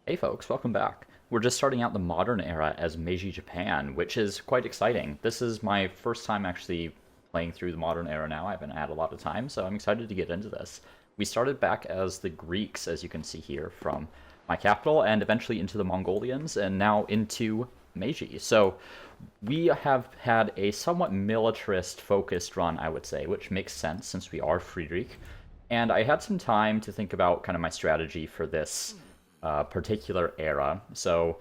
Hey folks, welcome back. We're just starting out the modern era as Meiji Japan, which is quite exciting. This is my first time actually playing through the modern era now. I haven't had a lot of time, so I'm excited to get into this. We started back as the Greeks, as you can see here, from my capital, and eventually into the Mongolians, and now into Meiji. So we have had a somewhat militarist focused run, I would say, which makes sense since we are Friedrich. And I had some time to think about kind of my strategy for this particular era. So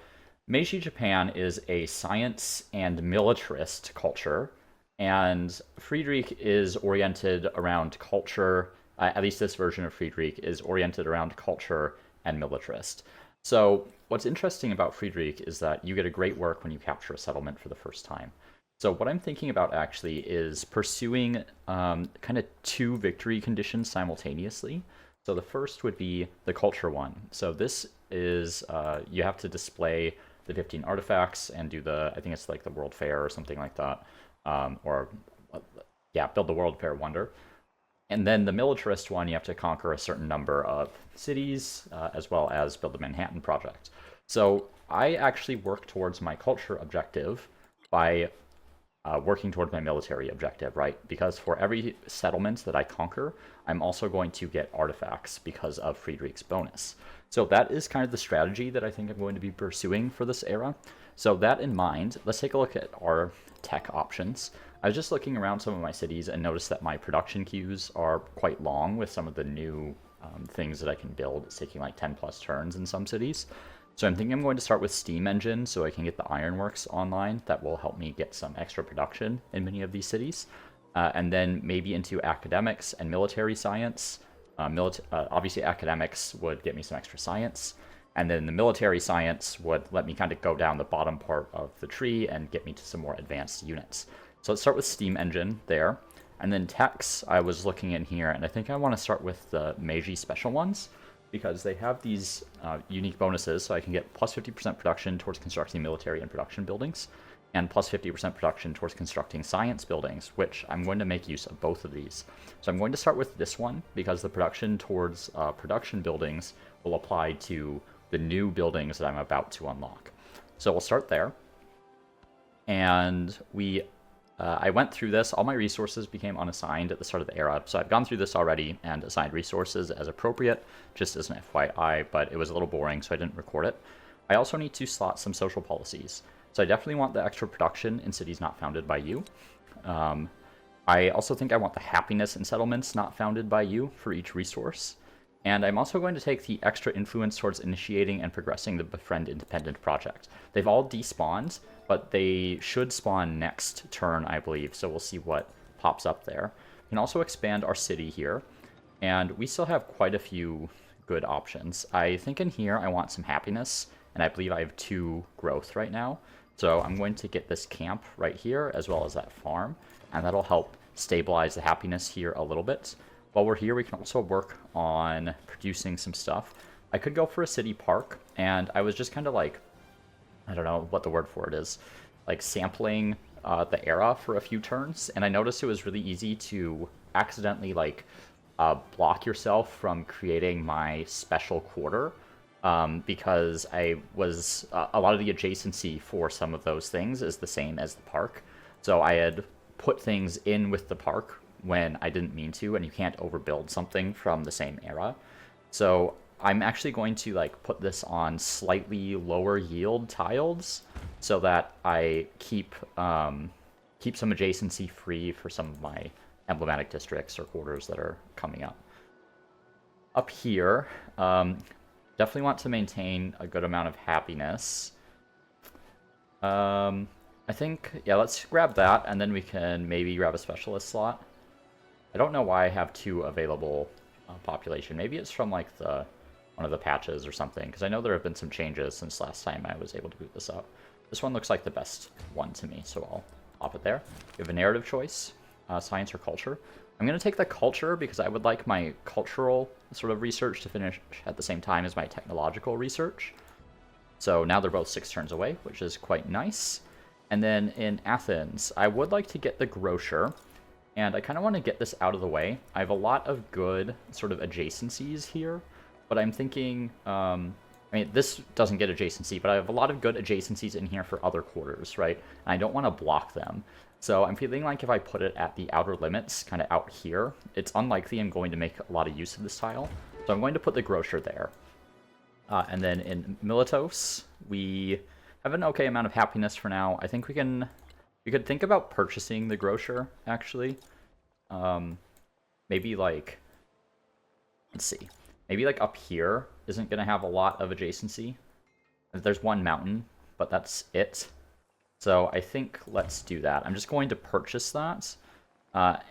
Meiji Japan is a science and militarist culture, and Friedrich is oriented around culture. At least this version of Friedrich is oriented around culture and militarist. So what's interesting about Friedrich is that you get a great work when you capture a settlement for the first time. So what I'm thinking about actually is pursuing kind of two victory conditions simultaneously. So the first would be the culture one. So this is you have to display the 15 artifacts and do I think it's like the World Fair or something like that, or yeah, build the World Fair wonder. And then the militarist one, you have to conquer a certain number of cities, as well as build the Manhattan Project. So I actually work towards my culture objective by working toward my military objective, right? Because for every settlement that I conquer, I'm also going to get artifacts because of Friedrich's bonus. So that is kind of the strategy that I think I'm going to be pursuing for this era. So that in mind, let's take a look at our tech options. I was just looking around some of my cities and noticed that my production queues are quite long with some of the new things that I can build. It's taking like 10 plus turns in some cities. So I'm thinking I'm going to start with Steam Engine so I can get the ironworks online. That will help me get some extra production in many of these cities. And then maybe into academics and military science. Obviously, academics would get me some extra science. And then the military science would let me kind of go down the bottom part of the tree and get me to some more advanced units. So let's start with Steam Engine there. And then techs, I was looking in here, and I think I want to start with the Meiji special ones, because they have these unique bonuses, so I can get plus 50% production towards constructing military and production buildings, and plus 50% production towards constructing science buildings, which I'm going to make use of both of these. So I'm going to start with this one, because the production towards production buildings will apply to the new buildings that I'm about to unlock. So we'll start there. And I went through this. All my resources became unassigned at the start of the era, so I've gone through this already and assigned resources as appropriate, just as an FYI, but it was a little boring, so I didn't record it. I also need to slot some social policies. So I definitely want the extra production in cities not founded by you. I also think I want the happiness in settlements not founded by you for each resource. And I'm also going to take the extra influence towards initiating and progressing the Befriend Independent project. They've all despawned, but they should spawn next turn, I believe, so we'll see what pops up there. We can also expand our city here, and we still have quite a few good options. I think in here I want some happiness, and I believe I have 2 growth right now. So I'm going to get this camp right here, as well as that farm, and that'll help stabilize the happiness here a little bit. While we're here, we can also work on producing some stuff. I could go for a city park, and I was just kind of like, I don't know what the word for it is, like sampling the era for a few turns, and I noticed it was really easy to accidentally like block yourself from creating my special quarter, because a lot of the adjacency for some of those things is the same as the park. So I had put things in with the park when I didn't mean to, and you can't overbuild something from the same era. So I'm actually going to like put this on slightly lower yield tiles so that I keep some adjacency free for some of my emblematic districts or quarters that are coming up. Up here, definitely want to maintain a good amount of happiness. I think, yeah, let's grab that, and then we can maybe grab a specialist slot. I don't know why I have 2 available population. Maybe it's from like one of the patches or something, because I know there have been some changes since last time I was able to boot this up. This one looks like the best one to me, so I'll pop it there. We have a narrative choice, science or culture. I'm going to take the culture because I would like my cultural sort of research to finish at the same time as my technological research. So now they're both 6 turns away, which is quite nice. And then in Athens, I would like to get the grocer. And I kind of want to get this out of the way. I have a lot of good sort of adjacencies here, but I'm thinking I I mean, this doesn't get adjacency, but I have a lot of good adjacencies in here for other quarters, right? And I don't want to block them. So I'm feeling like if I put it at the outer limits, kind of out here, it's unlikely I'm going to make a lot of use of this tile. So I'm going to put the grocer there. And then in Militos, we have an okay amount of happiness for now. I think we could think about purchasing the grocer, actually. Maybe like, let's see. Maybe like up here isn't going to have a lot of adjacency. There's one mountain, but that's it. So I think let's do that. I'm just going to purchase that.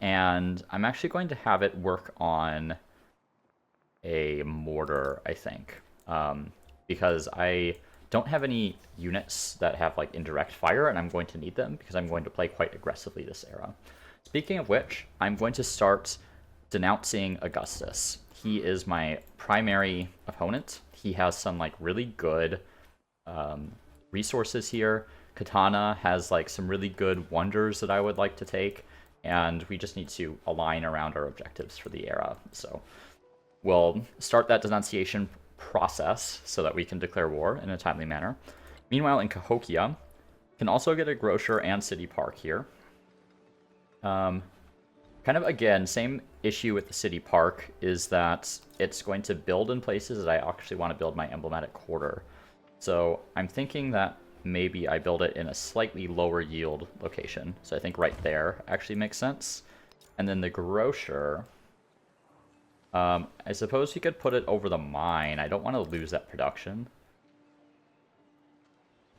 And I'm actually going to have it work on a mortar, I think. Because I don't have any units that have like indirect fire, and I'm going to need them because I'm going to play quite aggressively this era. Speaking of which, I'm going to start denouncing Augustus. He is my primary opponent. He has some like really good resources here. Katana has like some really good wonders that I would like to take, and we just need to align around our objectives for the era. So we'll start that denunciation process so that we can declare war in a timely manner. Meanwhile, in Cahokia, can also get a grocer and city park here. Kind of, again, same issue with the city park is that it's going to build in places that I actually want to build my emblematic quarter. So I'm thinking that maybe I build it in a slightly lower yield location. So I think right there actually makes sense. And then the grocer, I suppose you could put it over the mine. I don't want to lose that production.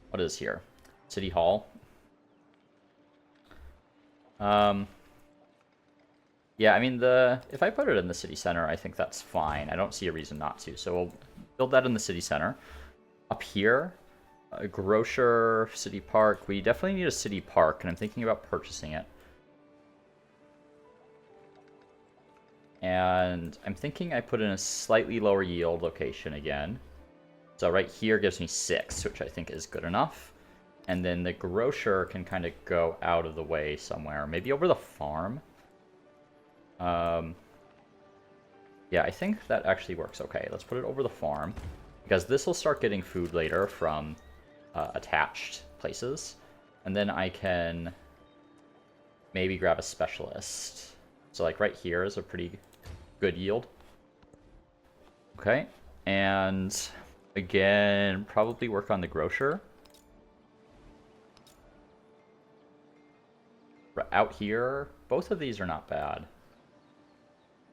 What is here? City Hall. Yeah, I mean, if I put it in the city center, I think that's fine. I don't see a reason not to. So we'll build that in the city center. Up here, a grocer, city park. We definitely need a city park, and I'm thinking about purchasing it. And I'm thinking I put in a slightly lower yield location again. So right here gives me 6, which I think is good enough. And then the grocer can kind of go out of the way somewhere. Maybe over the farm. Yeah, I think that actually works okay. Let's put it over the farm. Because this will start getting food later from attached places. And then I can maybe grab a specialist. So like right here is a pretty good yield. Okay, and again, probably work on the grocer. Out here, both of these are not bad.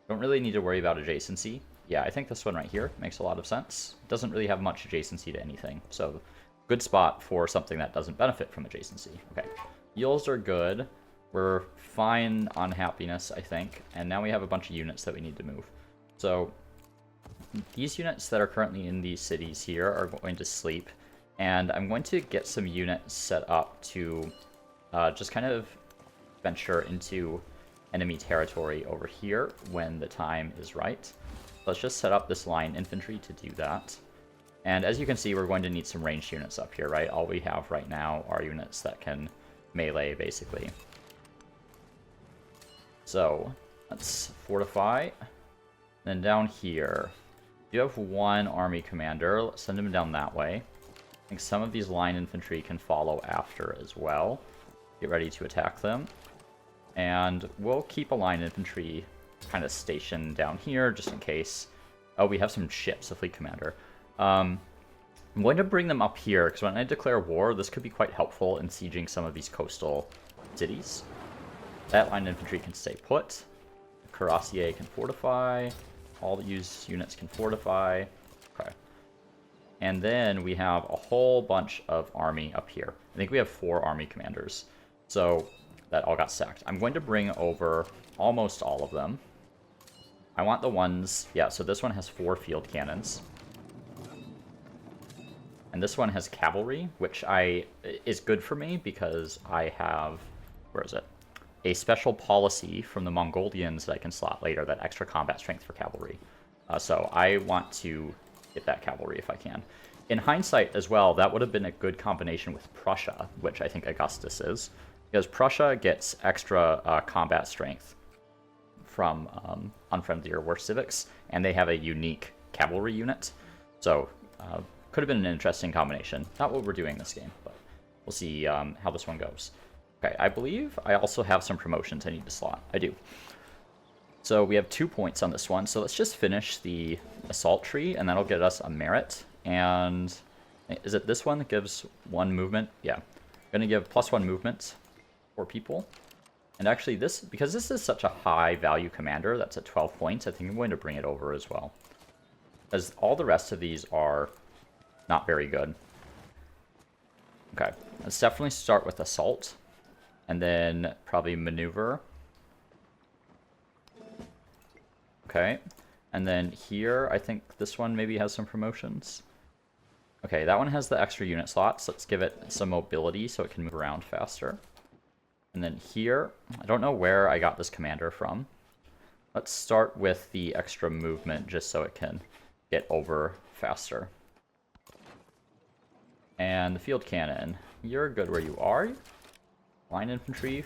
Don't really need to worry about adjacency. Yeah, I think this one right here makes a lot of sense. Doesn't really have much adjacency to anything, so good spot for something that doesn't benefit from adjacency. Okay, yields are good. We're fine on happiness, I think, and now we have a bunch of units that we need to move. So these units that are currently in these cities here are going to sleep, and I'm going to get some units set up to just kind of venture into enemy territory over here when the time is right. Let's just set up this line infantry to do that. And as you can see, we're going to need some ranged units up here, right? All we have right now are units that can melee, basically. So let's fortify. Then down here, you have one army commander. Let's send him down that way. I think some of these line infantry can follow after as well. Get ready to attack them. And we'll keep a line infantry kind of stationed down here just in case. Oh, we have some ships, a fleet commander. I'm going to bring them up here because when I declare war, this could be quite helpful in sieging some of these coastal cities. That line infantry can stay put. The Cuirassiers can fortify. All the used units can fortify. Okay. And then we have a whole bunch of army up here. I think we have 4 army commanders. So that all got sacked. I'm going to bring over almost all of them. I want the ones... Yeah, so this one has 4 field cannons. And this one has cavalry, which is good for me because I have... Where is it? A special policy from the Mongolians that I can slot later, that extra combat strength for cavalry. So I want to get that cavalry if I can. In hindsight as well, that would have been a good combination with Prussia, which I think Augustus is. Because Prussia gets extra combat strength from unfriendly or worse civics, and they have a unique cavalry unit. So Could have been an interesting combination. Not what we're doing this game, but we'll see how this one goes. Okay, I believe I also have some promotions I need to slot. I do. So we have 2 points on this one. So let's just finish the assault tree, and that'll get us a merit. And is it this one that gives 1 movement? Yeah. I'm going to give +1 movement for people. And actually, because this is such a high value commander that's at 12 points, I think I'm going to bring it over as well. As all the rest of these are not very good. Okay, let's definitely start with assault. And then probably maneuver. Okay, and then here, I think this one maybe has some promotions. Okay, that one has the extra unit slots. Let's give it some mobility so it can move around faster. And then here, I don't know where I got this commander from. Let's start with the extra movement just so it can get over faster. And the field cannon, you're good where you are. Line infantry,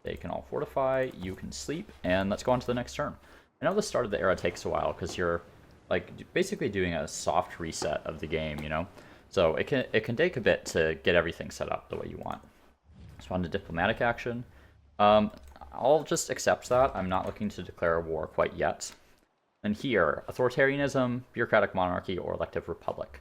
they can all fortify, you can sleep, and let's go on to the next turn. I know the start of the era takes a while because you're like basically doing a soft reset of the game, you know? So it can take a bit to get everything set up the way you want. So on to diplomatic action. I'll just accept that. I'm not looking to declare a war quite yet. And here, authoritarianism, bureaucratic monarchy, or elective republic.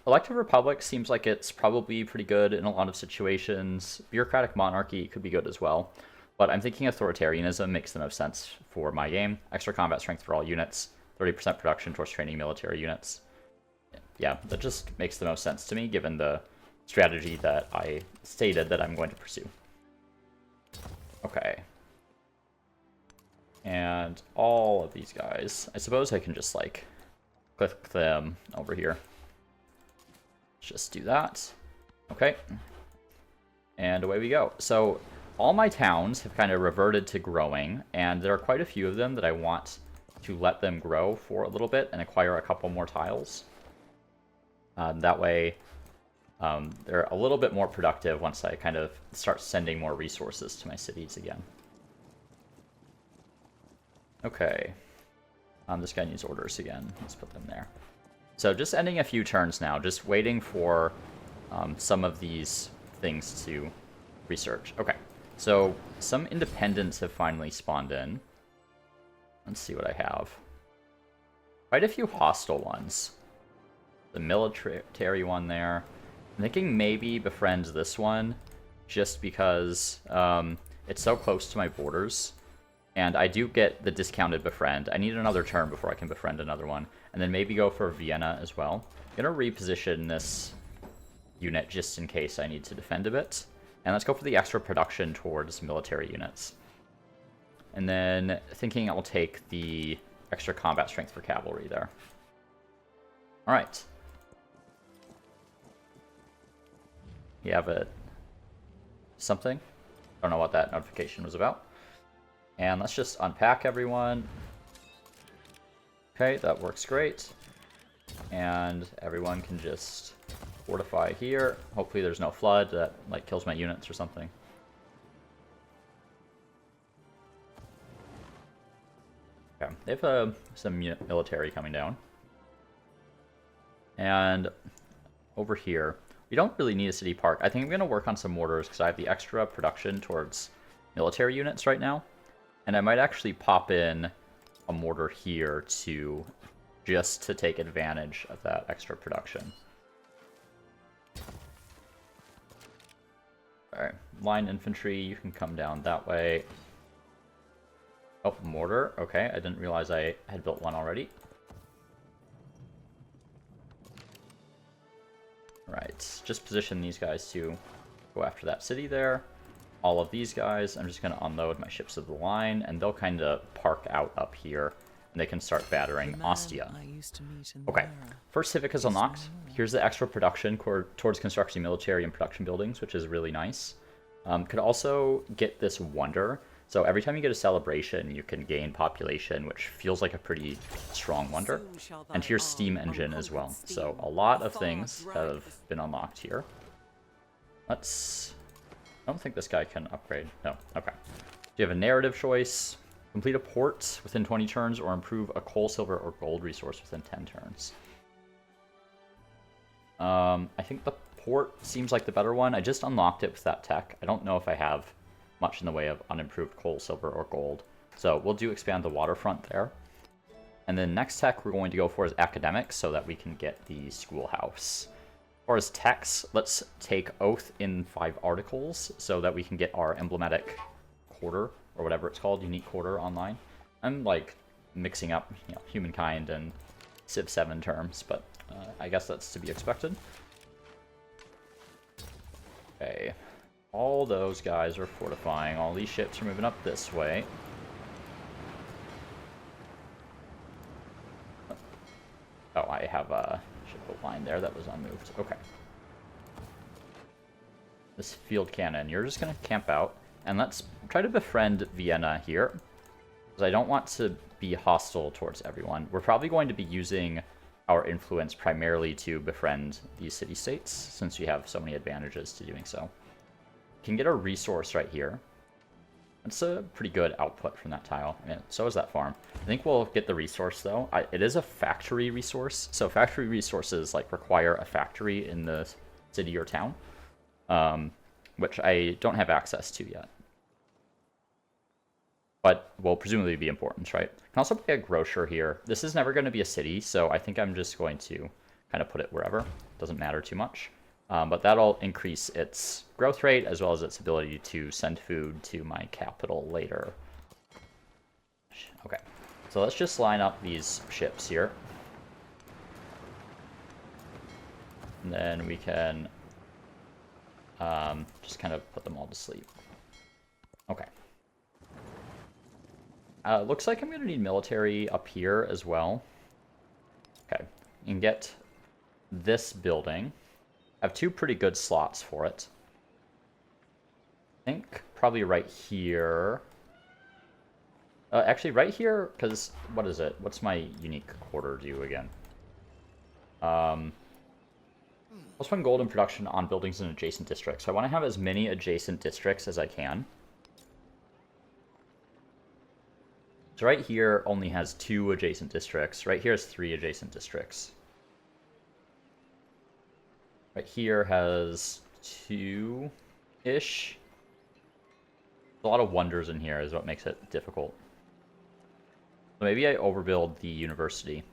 Elective republic seems like it's probably pretty good in a lot of situations. Bureaucratic monarchy could be good as well. But I'm thinking authoritarianism makes the most sense for my game. Extra combat strength for all units, 30% production towards training military units. Yeah, that just makes the most sense to me given the strategy that I stated that I'm going to pursue. Okay. And all of these guys, I suppose I can just like click them over here. Let's just do that. Okay. And away we go. So all my towns have kind of reverted to growing, and there are quite a few of them that I want to let them grow for a little bit and acquire a couple more tiles. That way, they're a little bit more productive once I kind of start sending more resources to my cities again. Okay. This guy needs orders again. Let's put them there. So just ending a few turns now, just waiting for some of these things to research. Okay, so some independents have finally spawned in. Let's see what I have. Quite a few hostile ones. The military one there. I'm thinking maybe befriend this one, just because it's so close to my borders. And I do get the discounted befriend. I need another turn before I can befriend another one. And then maybe go for Vienna as well. I'm going to reposition this unit just in case I need to defend a bit. And let's go for the extra production towards military units. And then thinking I'll take the extra combat strength for cavalry there. Alright. You have a something? I don't know what that notification was about. And let's just unpack everyone. Okay, that works great. And everyone can just fortify here. Hopefully there's no flood that like kills my units or something. Okay, they have some military coming down. And over here, we don't really need a city park. I think I'm going to work on some mortars because I have the extra production towards military units right now. And I might actually pop in a mortar here just to take advantage of that extra production. Alright, line infantry, you can come down that way. Oh, mortar. Okay, I didn't realize I had built one already. Right, just position these guys to go after that city there. All of these guys, I'm just going to unload my ships of the line, and they'll kind of park out up here, and they can start battering Ostia. Okay, first civic is unlocked. Here's the extra production towards constructing military and production buildings, which is really nice. Could also get this wonder. So every time you get a celebration, you can gain population, which feels like a pretty strong wonder. And here's steam engine as well. So a lot of things have been unlocked here. I don't think this guy can upgrade. No, okay. Do you have a narrative choice? Complete a port within 20 turns or improve a coal, silver, or gold resource within 10 turns. I think the port seems like the better one. I just unlocked it with that tech. I don't know if I have much in the way of unimproved coal, silver, or gold. So we'll do expand the waterfront there. And then next tech we're going to go for is academics so that we can get the schoolhouse. As far as techs, let's take oath in 5 articles so that we can get our emblematic quarter, or whatever it's called, unique quarter online. I'm like mixing up, humankind and Civ 7 terms, but I guess that's to be expected. Okay, all those guys are fortifying. All these ships are moving up this way. Oh, I have a ship line there that was unmoved. Okay. This field cannon, you're just going to camp out. And let's try to befriend Vienna here. Because I don't want to be hostile towards everyone. We're probably going to be using our influence primarily to befriend these city-states, since we have so many advantages to doing so. We can get a resource right here. That's a pretty good output from that tile. I mean, so is that farm. I think we'll get the resource, though. It is a factory resource, so factory resources like require a factory in the city or town, which I don't have access to yet. But will presumably be important, right? Can also be a grocer here. This is never going to be a city, so I think I'm just going to kind of put it wherever. Doesn't matter too much. But that'll increase its growth rate as well as its ability to send food to my capital later. Okay, so let's just line up these ships here. And then we can just kind of put them all to sleep. Okay. Looks like I'm going to need military up here as well. Okay, you can get this building. I have 2 pretty good slots for it. I think probably right here. Actually, right here, because what is it? What's my unique quarter do again? +1 gold in production on buildings in adjacent districts. So I want to have as many adjacent districts as I can. So right here only has 2 adjacent districts. Right here has 3 adjacent districts. Right here has 2-ish. A lot of wonders in here is what makes it difficult. So maybe I overbuild the university.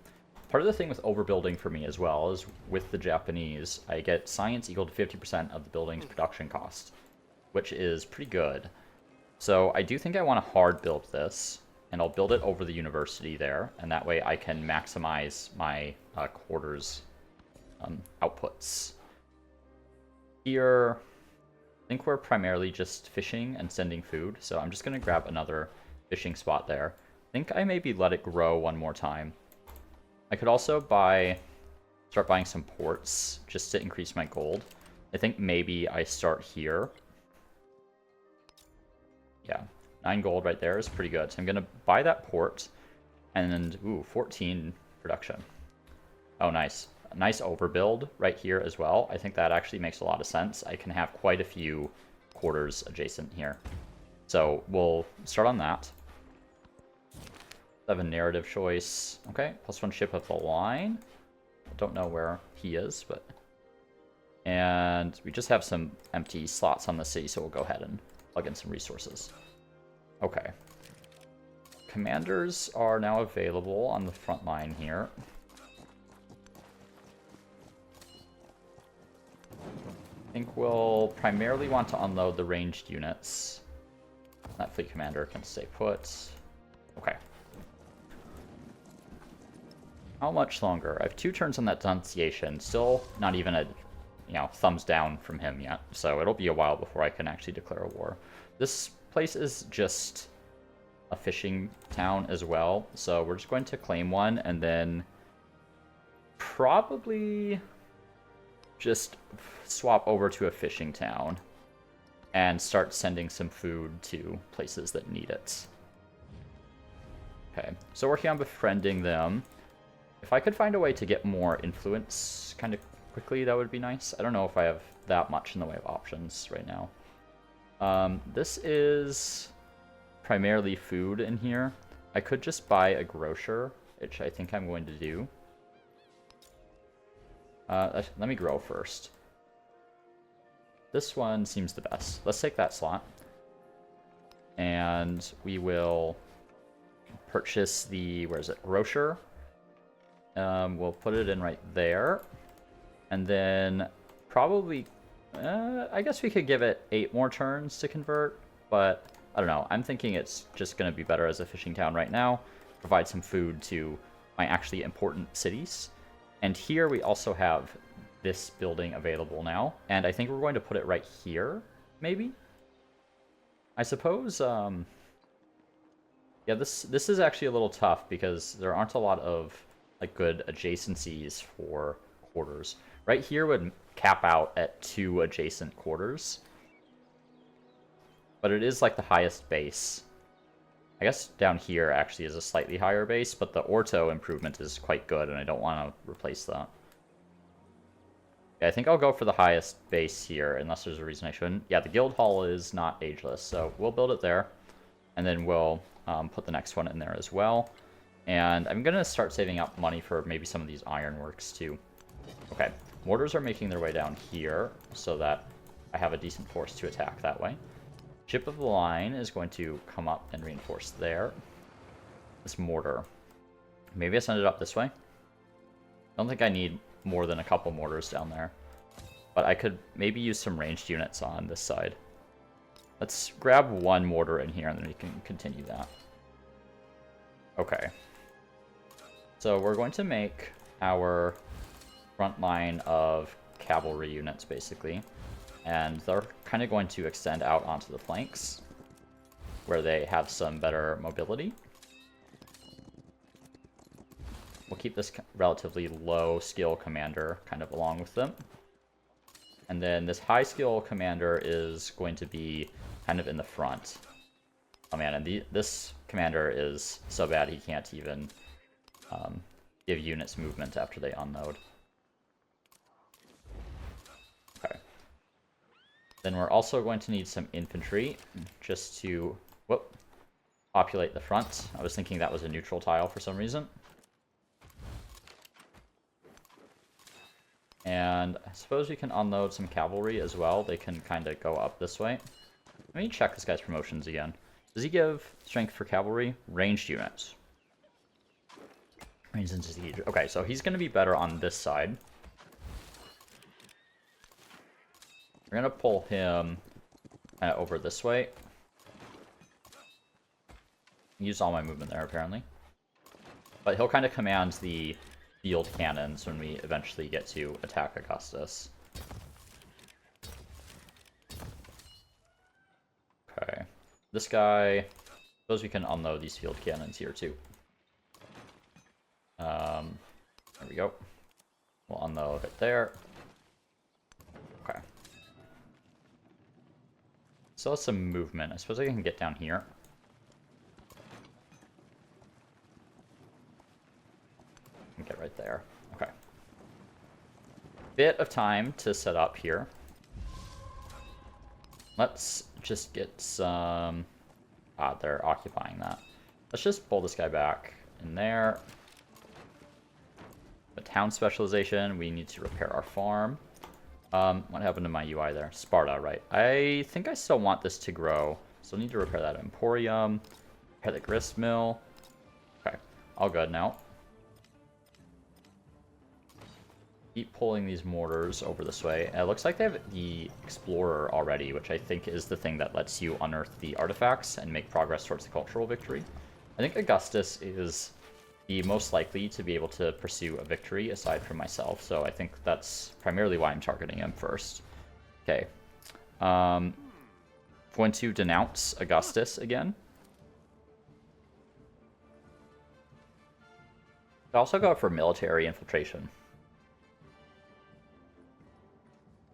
Part of the thing with overbuilding for me as well is with the Japanese, I get science equal to 50% of the building's production cost, which is pretty good. So I do think I want to hard build this, and I'll build it over the university there, and that way I can maximize my quarters outputs. Here, I think we're primarily just fishing and sending food, so I'm just going to grab another fishing spot there. I think I maybe let it grow one more time. I could also start buying some ports just to increase my gold. I think maybe I start here. Yeah, 9 gold right there is pretty good. So I'm going to buy that port, and ooh, 14 production. Oh, nice. Nice overbuild right here as well. I think that actually makes a lot of sense. I can have quite a few quarters adjacent here. So we'll start on that. I have a narrative choice. Okay, +1 ship of the line. I don't know where he is, but... And we just have some empty slots on the city, so we'll go ahead and plug in some resources. Okay. Commanders are now available on the front line here. I think we'll primarily want to unload the ranged units. That fleet commander can stay put. Okay. How much longer? I have 2 turns on that denunciation. Still not even a, thumbs down from him yet. So it'll be a while before I can actually declare a war. This place is just a fishing town as well. So we're just going to claim one and then probably just swap over to a fishing town and start sending some food to places that need it. Okay, so working on befriending them. If I could find a way to get more influence kind of quickly, that would be nice. I don't know if I have that much in the way of options right now. This is primarily food in here. I could just buy a grocer, which I think I'm going to do. Let me grow first. This one seems the best. Let's take that slot. And we will purchase the, where is it, Rocher. We'll put it in right there. And then probably, I guess we could give it 8 more turns to convert, but I don't know. I'm thinking it's just going to be better as a fishing town right now. Provide some food to my actually important cities. And here we also have this building available now. And I think we're going to put it right here, maybe? I suppose, yeah, this is actually a little tough because there aren't a lot of like good adjacencies for quarters. Right here would cap out at 2 adjacent quarters. But it is like the highest base. I guess down here actually is a slightly higher base, but the ortho improvement is quite good, and I don't want to replace that. Yeah, I think I'll go for the highest base here, unless there's a reason I shouldn't. Yeah, the guild hall is not ageless, so we'll build it there. And then we'll put the next one in there as well. And I'm going to start saving up money for maybe some of these ironworks too. Okay, mortars are making their way down here, so that I have a decent force to attack that way. Ship of the line is going to come up and reinforce there. This mortar. Maybe I send it up this way. I don't think I need more than a couple mortars down there. But I could maybe use some ranged units on this side. Let's grab 1 mortar in here and then we can continue that. Okay. So we're going to make our front line of cavalry units basically. And they're kind of going to extend out onto the flanks, where they have some better mobility. We'll keep this relatively low skill commander kind of along with them. And then this high skill commander is going to be kind of in the front. Oh man, and this commander is so bad he can't even give units movement after they unload. Then we're also going to need some infantry, just to, populate the front. I was thinking that was a neutral tile for some reason. And I suppose we can unload some cavalry as well. They can kind of go up this way. Let me check this guy's promotions again. Does he give strength for cavalry? Ranged units. Ranged into siege. Okay, so he's going to be better on this side. We're going to pull him over this way. Use all my movement there, apparently. But he'll kind of command the field cannons when we eventually get to attack Augustus. Okay. This guy... I suppose we can unload these field cannons here, too. There we go. We'll unload it there. Okay. Still has some movement. I suppose I can get down here. And get right there. Okay. Bit of time to set up here. Let's just get some... Ah, they're occupying that. Let's just pull this guy back in there. The town specialization, we need to repair our farm. What happened to my UI there? Sparta, right. I think I still want this to grow. So I need to repair that Emporium. Repair the grist mill. Okay, all good now. Keep pulling these mortars over this way. It looks like they have the Explorer already, which I think is the thing that lets you unearth the artifacts and make progress towards the cultural victory. I think Augustus is the most likely to be able to pursue a victory aside from myself, so I think that's primarily why I'm targeting him first. Okay. Going to denounce Augustus again. I also go for military infiltration.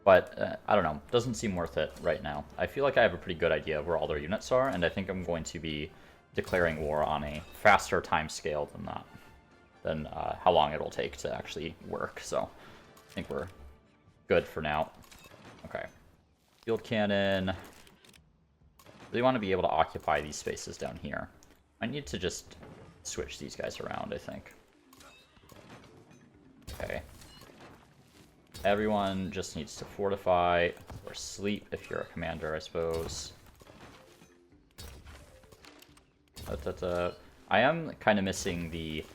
But, I don't know, doesn't seem worth it right now. I feel like I have a pretty good idea of where all their units are, and I think I'm going to be declaring war on a faster time scale than that. Than how long it'll take to actually work, so I think we're good for now. Okay. Field cannon. Really want to be able to occupy these spaces down here. I need to just switch these guys around, I think. Okay. Everyone just needs to fortify or sleep if you're a commander, I suppose. I am kind of missing the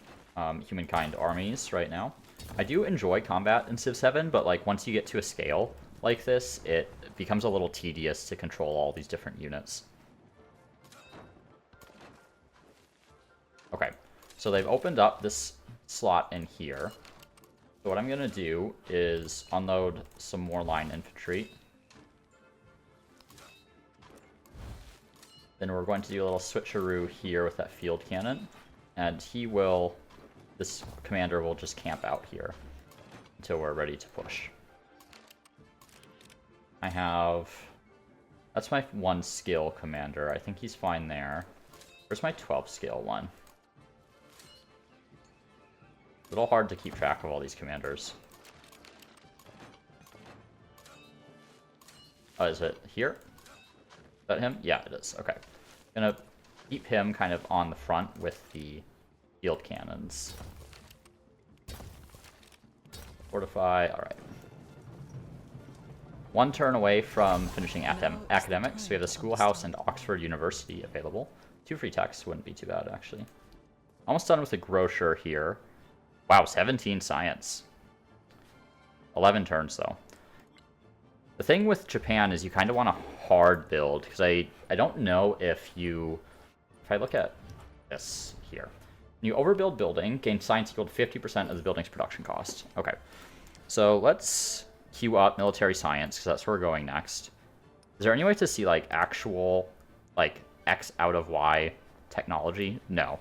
humankind armies right now. I do enjoy combat in Civ 7, but like once you get to a scale like this, it becomes a little tedious to control all these different units. Okay, so they've opened up this slot in here. So what I'm going to do is unload some more line infantry. Then we're going to do a little switcheroo here with that field cannon. And this commander will just camp out here until we're ready to push. That's my 1 skill commander. I think he's fine there. Where's my 12 skill one? A little hard to keep track of all these commanders. Oh, is it here? Is that him? Yeah, it is. Okay. Gonna keep him kind of on the front with the field cannons. Fortify, alright. 1 turn away from finishing academics. We have the schoolhouse and Oxford University available. 2 free texts wouldn't be too bad, actually. Almost done with the grocer here. Wow, 17 science. 11 turns, though. The thing with Japan is you kind of want a hard build, because I don't know if I look at this here. When you overbuild building, gain science equal to 50% of the building's production cost. Okay, so let's queue up military science, because that's where we're going next. Is there any way to see, like, actual, like, X out of Y technology? No.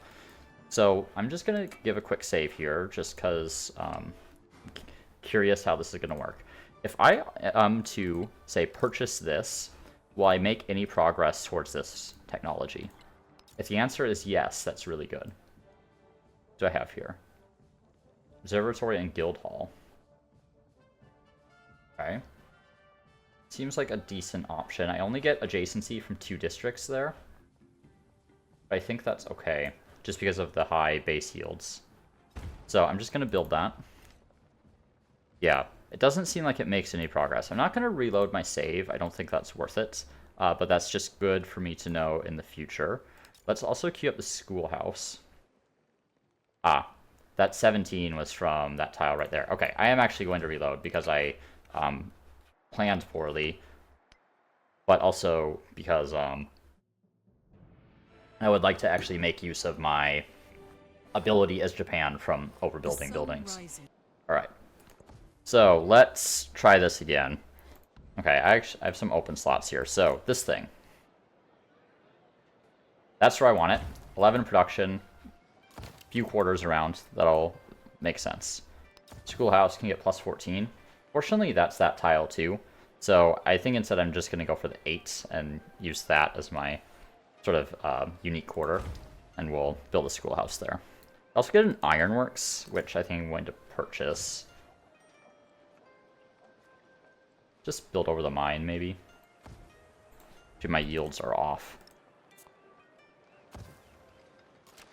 So I'm just going to give a quick save here, just because I'm curious how this is going to work. If I am to, say, purchase this, will I make any progress towards this technology? If the answer is yes, that's really good. What do I have here? Observatory and Guild Hall. Okay. Seems like a decent option. I only get adjacency from 2 districts there. But I think that's okay, just because of the high base yields. So I'm just going to build that. Yeah, it doesn't seem like it makes any progress. I'm not going to reload my save. I don't think that's worth it. But that's just good for me to know in the future. Let's also queue up the schoolhouse. Ah, that 17 was from that tile right there. Okay, I am actually going to reload because I planned poorly. But also because I would like to actually make use of my ability as Japan from overbuilding buildings. Alright. So, let's try this again. Okay, I have some open slots here. So, this thing. That's where I want it. 11 production. Few quarters around. That'll make sense. Schoolhouse can get plus 14. Fortunately, that's that tile too. So, I think instead I'm just going to go for the 8 and use that as my sort of unique quarter. And we'll build a schoolhouse there. I also get an ironworks, which I think I'm going to purchase. Just build over the mine, maybe. My yields are off.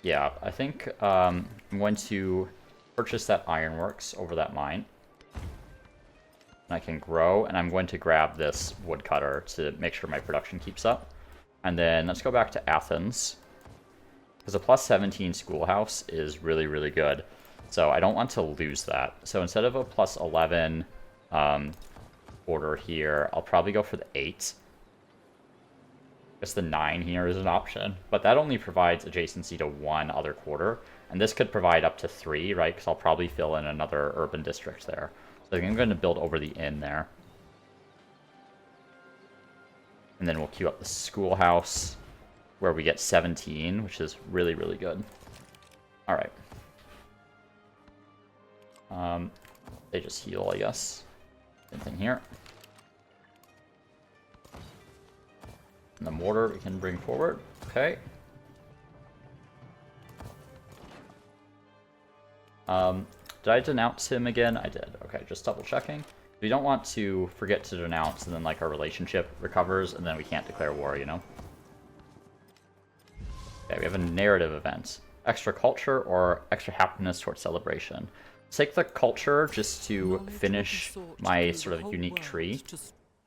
Yeah, I think I'm going to purchase that ironworks over that mine. And I can grow, and I'm going to grab this woodcutter to make sure my production keeps up. And then let's go back to Athens. Because a plus 17 schoolhouse is really, really good. So I don't want to lose that. So instead of a plus 11 order here, I'll probably go for the 8. I guess the 9 here is an option. But that only provides adjacency to 1 other quarter. And this could provide up to 3, right? Because I'll probably fill in another urban district there. So I think I'm going to build over the inn there. And then we'll queue up the schoolhouse, where we get 17, which is really, really good. Alright. They just heal, I guess. Same thing here. And the mortar we can bring forward. Okay. Did I denounce him again? I did. Okay, just double checking. We don't want to forget to denounce, and then like our relationship recovers, and then we can't declare war, you know? Okay, we have a narrative event. Extra culture or extra happiness towards celebration. Take the culture just to finish my sort of unique tree.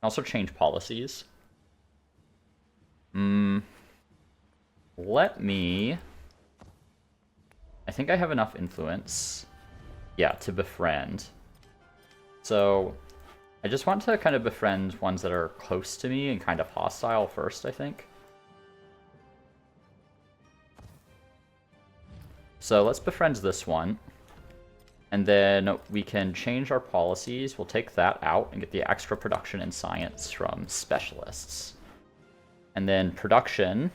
Also change policies. Let me... I think I have enough influence. Yeah, to befriend. So, I just want to kind of befriend ones that are close to me and kind of hostile first, I think. So let's befriend this one. And then we can change our policies. We'll take that out and get the extra production in science from specialists. And then production.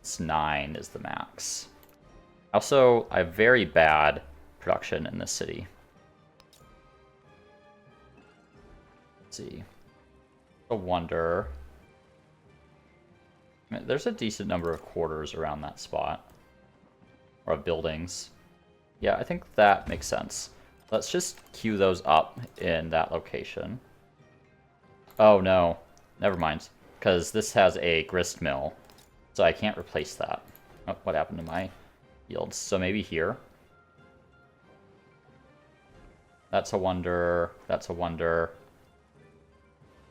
It's 9 is the max. Also, I have very bad production in this city. Let's see. A wonder. I mean, there's a decent number of quarters around that spot. Or of buildings. Yeah, I think that makes sense. Let's just queue those up in that location. Oh no, never mind. Because this has a grist mill. So I can't replace that. Oh, what happened to my yields? So maybe here. That's a wonder. That's a wonder.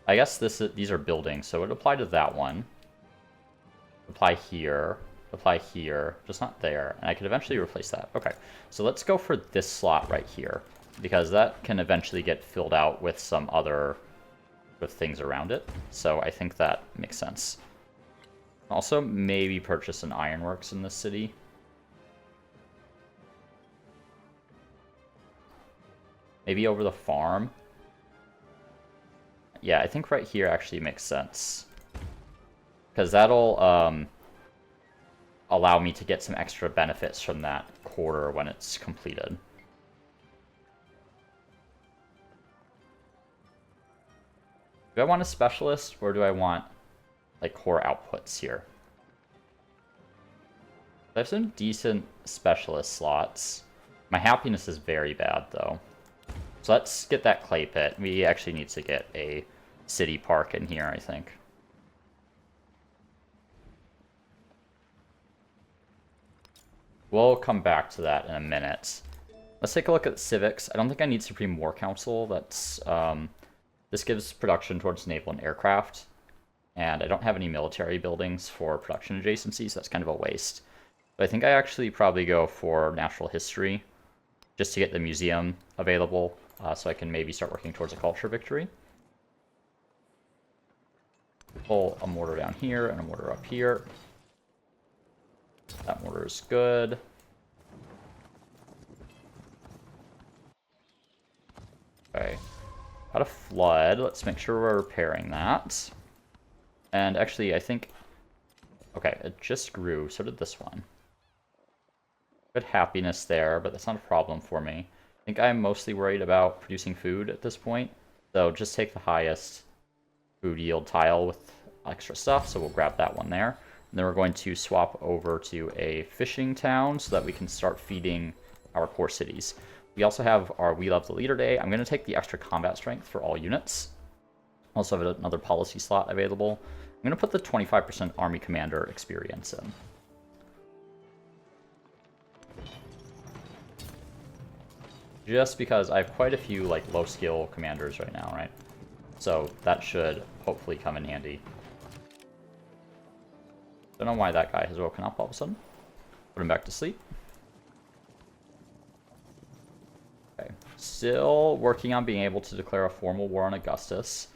I guess these are buildings, so it would apply to that one. Apply here. Apply here. Just not there. And I could eventually replace that. Okay, so let's go for this slot right here. Because that can eventually get filled out with some other things around it. So I think that makes sense. Also, maybe purchase an ironworks in this city. Maybe over the farm. Yeah, I think right here actually makes sense. Because that'll allow me to get some extra benefits from that quarter when it's completed. Do I want a specialist, or do I want, like, core outputs here? I have some decent specialist slots. My happiness is very bad, though. So let's get that clay pit. We actually need to get a city park in here, I think. We'll come back to that in a minute. Let's take a look at civics. I don't think I need Supreme War Council. That's this gives production towards naval and aircraft. And I don't have any military buildings for production adjacency, so that's kind of a waste. But I think I actually probably go for natural history, just to get the museum available, so I can maybe start working towards a culture victory. Pull a mortar down here and a mortar up here. That mortar is good. Okay. Got a flood. Let's make sure we're repairing that. And actually, I think... Okay, it just grew. So did this one. Good happiness there, but that's not a problem for me. I think I'm mostly worried about producing food at this point. So just take the highest food yield tile with extra stuff. So we'll grab that one there. And then we're going to swap over to a fishing town so that we can start feeding our core cities. We also have our We Love the Leader Day. I'm going to take the extra combat strength for all units. Also have another policy slot available. I'm going to put the 25% Army Commander experience in. Just because I have quite a few like low skill commanders right now, right? So that should hopefully come in handy. Don't know why that guy has woken up all of a sudden. Put him back to sleep. Okay. Still working on being able to declare a formal war on Augustus.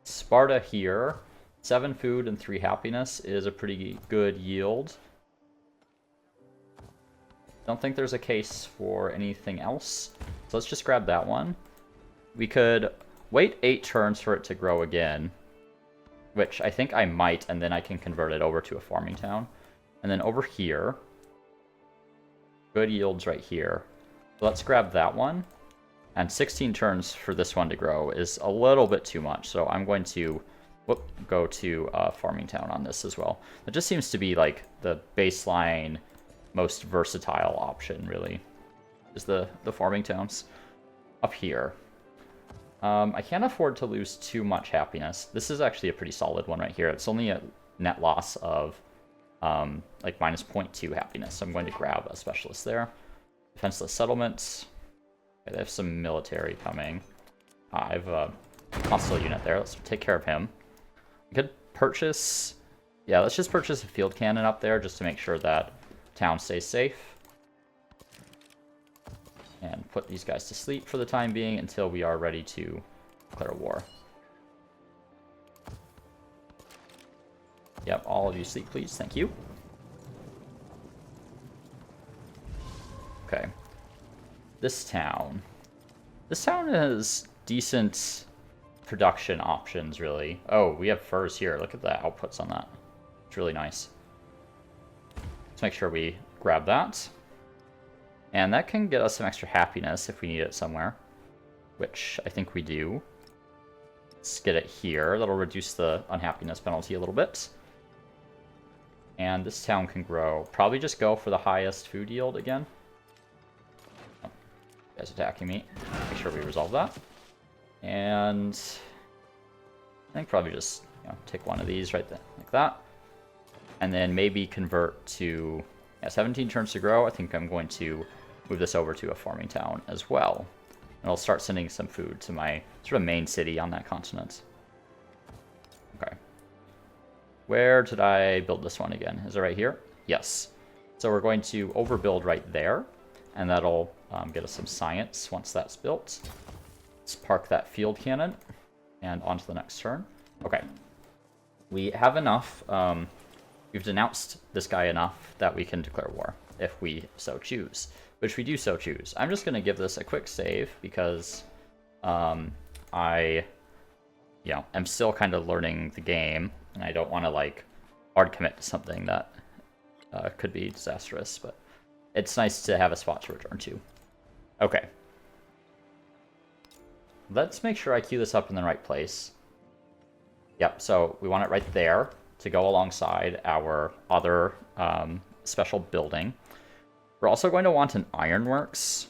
Sparta here. 7 food and 3 happiness is a pretty good yield. Don't think there's a case for anything else. So let's just grab that one. We could wait 8 turns for it to grow again. Which I think I might, and then I can convert it over to a farming town. And then over here, good yields right here. So let's grab that one. And 16 turns for this one to grow is a little bit too much, so I'm going to go to farming town on this as well. It just seems to be like the baseline, most versatile option, really, is the farming towns. Up here. I can't afford to lose too much happiness. This is actually a pretty solid one right here. It's only a net loss of like minus 0.2 happiness. So I'm going to grab a specialist there. Defenseless settlements. Okay, they have some military coming. I have a hostile unit there. Let's take care of him. We could purchase... Yeah, let's just purchase a field cannon up there just to make sure that town stays safe. And put these guys to sleep for the time being until we are ready to declare war. Yep, all of you sleep, please. Thank you. Okay. This town. This town has decent production options, really. Oh, we have furs here. Look at the outputs on that. It's really nice. Let's make sure we grab that. And that can get us some extra happiness if we need it somewhere, which I think we do. Let's get it here. That'll reduce the unhappiness penalty a little bit. And this town can grow. Probably just go for the highest food yield again. Oh, you guys attacking me. Make sure we resolve that. And I think probably just take one of these right there, like that. And then maybe convert to 17 turns to grow. I think I'm going to move this over to a farming town as well. And I'll start sending some food to my sort of main city on that continent. Okay. Where did I build this one again? Is it right here? Yes. So we're going to overbuild right there, and that'll get us some science once that's built. Let's park that field cannon, and on to the next turn. Okay. We have enough. We've denounced this guy enough that we can declare war, if we so choose. Which we do so choose. I'm just going to give this a quick save, because I am still kind of learning the game, and I don't want to, like, hard commit to something that could be disastrous, but it's nice to have a spot to return to. Okay. Let's make sure I queue this up in the right place. Yep, so we want it right there to go alongside our other special building. We're also going to want an ironworks,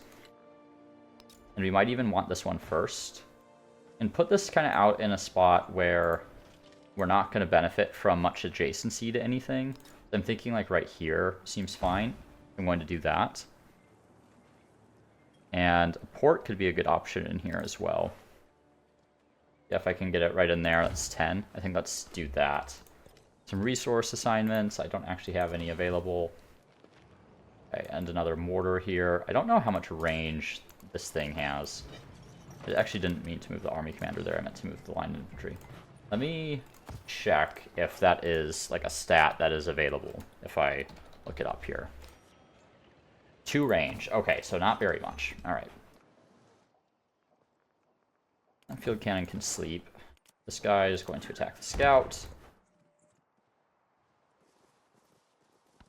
and we might even want this one first. And put this kind of out in a spot where we're not going to benefit from much adjacency to anything. I'm thinking like right here seems fine. I'm going to do that. And a port could be a good option in here as well. Yeah, if I can get it right in there, that's 10. I think let's do that. Some resource assignments. I don't actually have any available. Okay, and another mortar here. I don't know how much range this thing has. I actually didn't mean to move the army commander there. I meant to move the line infantry. Let me check if that is like a stat that is available, if I look it up here. 2 range. Okay, so not very much. All right. Field cannon can sleep. This guy is going to attack the scout.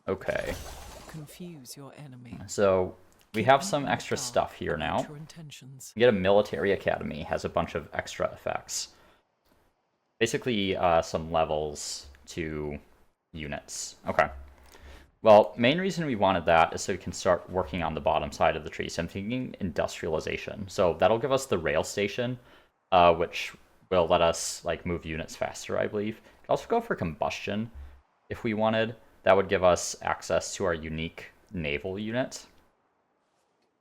Okay. Confuse your enemy. So we have some extra stuff here now. Get a military academy, has a bunch of extra effects. Basically, some levels to units. Okay. Well, main reason we wanted that is so we can start working on the bottom side of the tree. So I'm thinking industrialization. So that'll give us the rail station, which will let us like move units faster, I believe. Could also go for combustion if we wanted. That would give us access to our unique naval unit.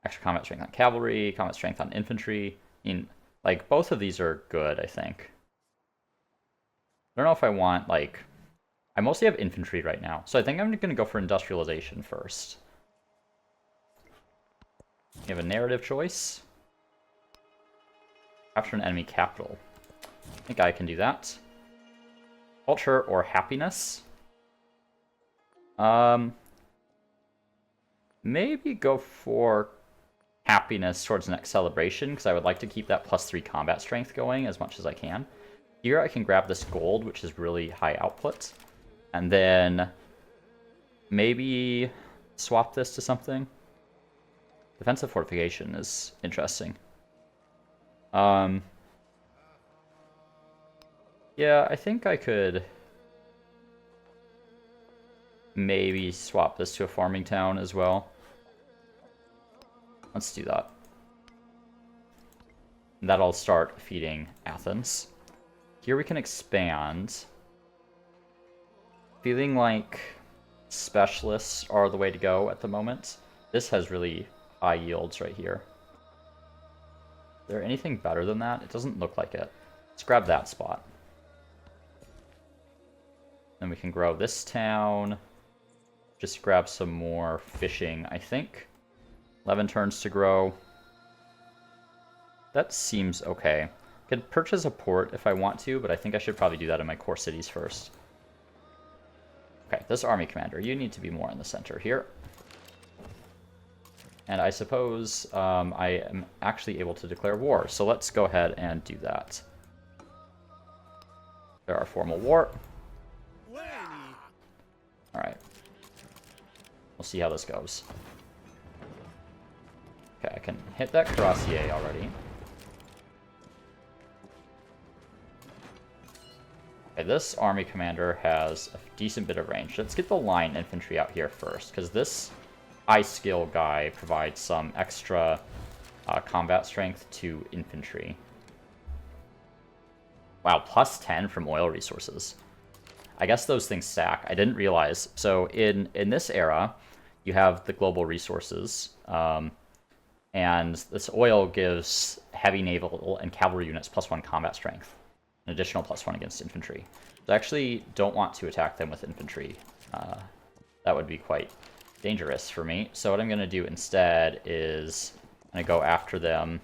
Extra combat strength on cavalry, combat strength on infantry. I mean, like, both of these are good, I think. I don't know if I want, like... I mostly have infantry right now, so I think I'm going to go for industrialization first. You have a narrative choice. Capture an enemy capital. I think I can do that. Culture or happiness. Maybe go for happiness towards next celebration, because I would like to keep that +3 combat strength going as much as I can. Here I can grab this gold, which is really high output, and then maybe swap this to something. Defensive fortification is interesting. Yeah, I think I could maybe swap this to a farming town as well. Let's do that. That'll start feeding Athens. Here we can expand. Feeling like Specialists are the way to go at the moment. This has really high yields right here. Is there anything better than that? It doesn't look like it. Let's grab that spot. Then we can grow this town. Just grab some more fishing, I think. 11 turns to grow. That seems okay. Could purchase a port if I want to, but I think I should probably do that in my core cities first. Okay, this army commander, you need to be more in the center here. And I suppose I am actually able to declare war, so let's go ahead and do that. There are formal war. Alright. We'll see how this goes. Okay, I can hit that Cuirassier already. Okay, this army commander has a decent bit of range. Let's get the line infantry out here first, because this high skill guy provides some extra combat strength to infantry. Wow, plus 10 from oil resources. I guess those things stack. I didn't realize. So in this era, you have the global resources, and this oil gives heavy naval and cavalry units +1 combat strength. An additional +1 against infantry. So I actually don't want to attack them with infantry. That would be quite dangerous for me. So what I'm going to do instead is I'm going to go after them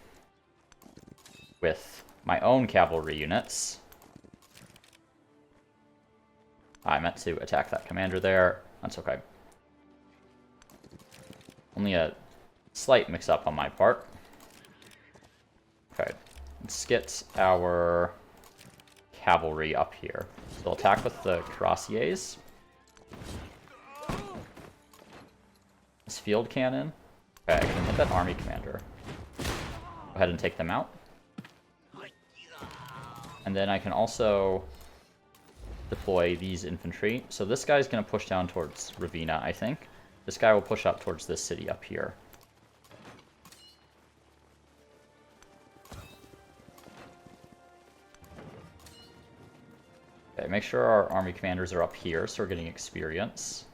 with my own cavalry units. I meant to attack that commander there. That's okay. Only a slight mix-up on my part. Okay, let's get our cavalry up here. So they'll attack with the Cuirassiers. This field cannon. Okay, I can hit that army commander. Go ahead and take them out. And then I can also deploy these infantry. So this guy's going to push down towards Ravenna, I think. This guy will push up towards this city up here. Okay, make sure our army commanders are up here, so we're getting experience.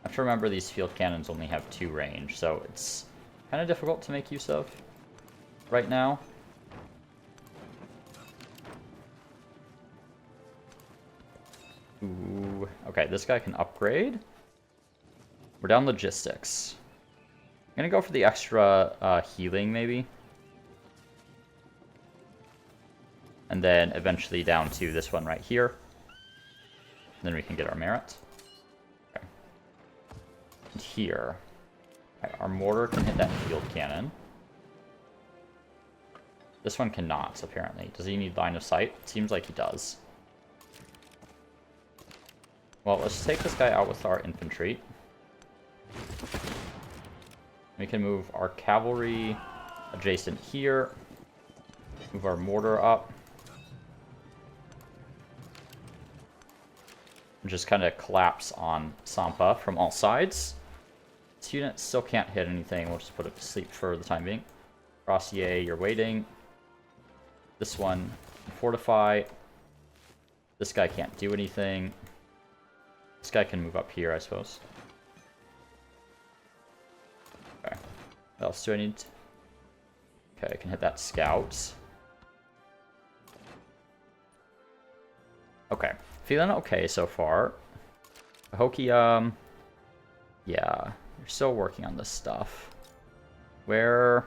I have to remember these field cannons only have 2 range, so it's kind of difficult to make use of right now. Ooh, okay, this guy can upgrade. We're down logistics. I'm gonna go for the extra healing, maybe. And then eventually down to this one right here. And then we can get our merit. Okay. And here. Okay, our mortar can hit that field cannon. This one cannot, apparently. Does he need line of sight? It seems like he does. Well, let's take this guy out with our infantry. We can move our cavalry adjacent here. Move our mortar up. And just kind of collapse on Sampa from all sides. This unit still can't hit anything. We'll just put it to sleep for the time being. Cuirassier, you're waiting. This one, fortify. This guy can't do anything. This guy can move up here, I suppose. Okay. What else do I need? Okay, I can hit that scout. Okay. Feeling okay so far. Hoki, yeah, you're still working on this stuff. Where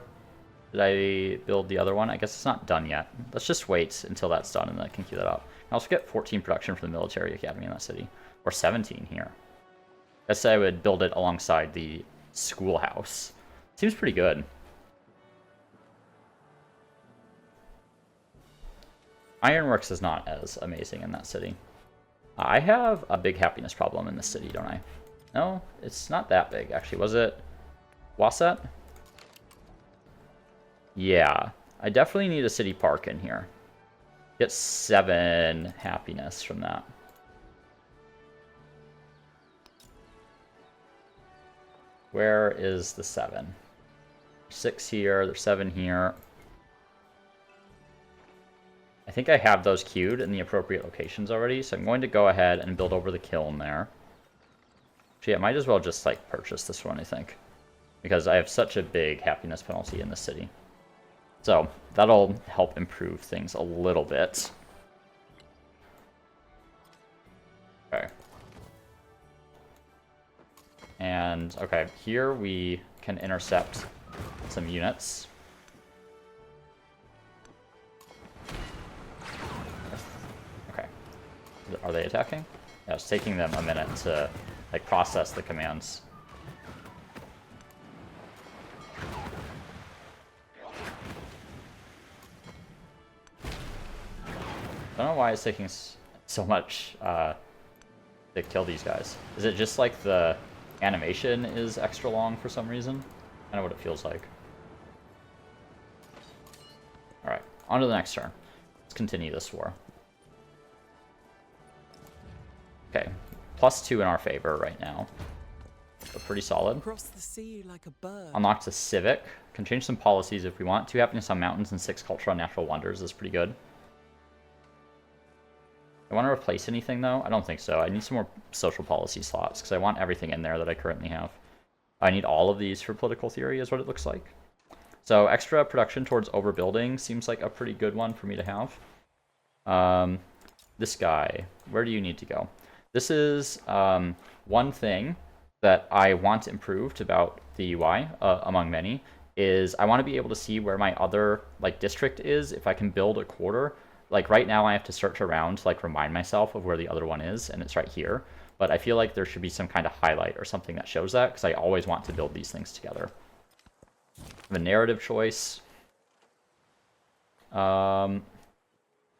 did I build the other one? I guess it's not done yet. Let's just wait until that's done and then I can queue that up. I also get 14 production from the military academy in that city. Or 17 here. I guess I would build it alongside the schoolhouse. Seems pretty good. Ironworks is not as amazing in that city. I have a big happiness problem in this city, don't I? No, it's not that big, actually. Was it Wasset? Yeah, I definitely need a city park in here. Get 7 happiness from that. Where is the 7? 6 here, there's 7 here. I think I have those queued in the appropriate locations already, so I'm going to go ahead and build over the kiln there. So yeah, I might as well just, like, purchase this one, I think. Because I have such a big happiness penalty in this city. So, that'll help improve things a little bit. Okay. And, okay, here we can intercept some units. Okay. Are they attacking? Yeah, it's taking them a minute to, like, process the commands. I don't know why it's taking so much to kill these guys. Is it just like the animation is extra long for some reason? I know what it feels like. Alright, on to the next turn. Let's continue this war. Okay, +2 in our favor right now. So pretty solid. Cross the sea like a bird. Unlocked a civic. Can change some policies if we want. 2 happiness on mountains and 6 culture on natural wonders is pretty good. I want to replace anything, though? I don't think so. I need some more social policy slots, because I want everything in there that I currently have. I need all of these for political theory, is what it looks like. So extra production towards overbuilding seems like a pretty good one for me to have. This guy, where do you need to go? This is one thing that I want improved about the UI, among many, is I want to be able to see where my other district is if I can build a quarter. Like, right now I have to search around to, remind myself of where the other one is, and it's right here. But I feel like there should be some kind of highlight or something that shows that, because I always want to build these things together. The narrative choice.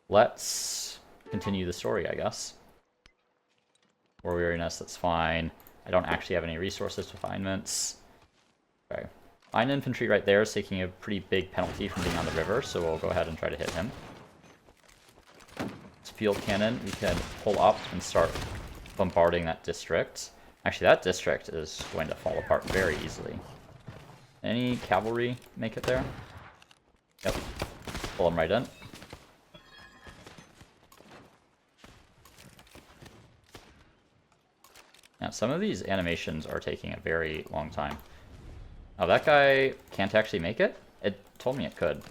Let's continue the story, I guess. War weariness, that's fine. I don't actually have any resources refinements. Okay. Line infantry right there is taking a pretty big penalty from being on the river, so we'll go ahead and try to hit him. Field cannon, we can pull up and start bombarding that district. Actually, that district is going to fall apart very easily. Any cavalry make it there? Yep. Pull them right in. Now, some of these animations are taking a very long time. Oh, that guy can't actually make it? It told me it could.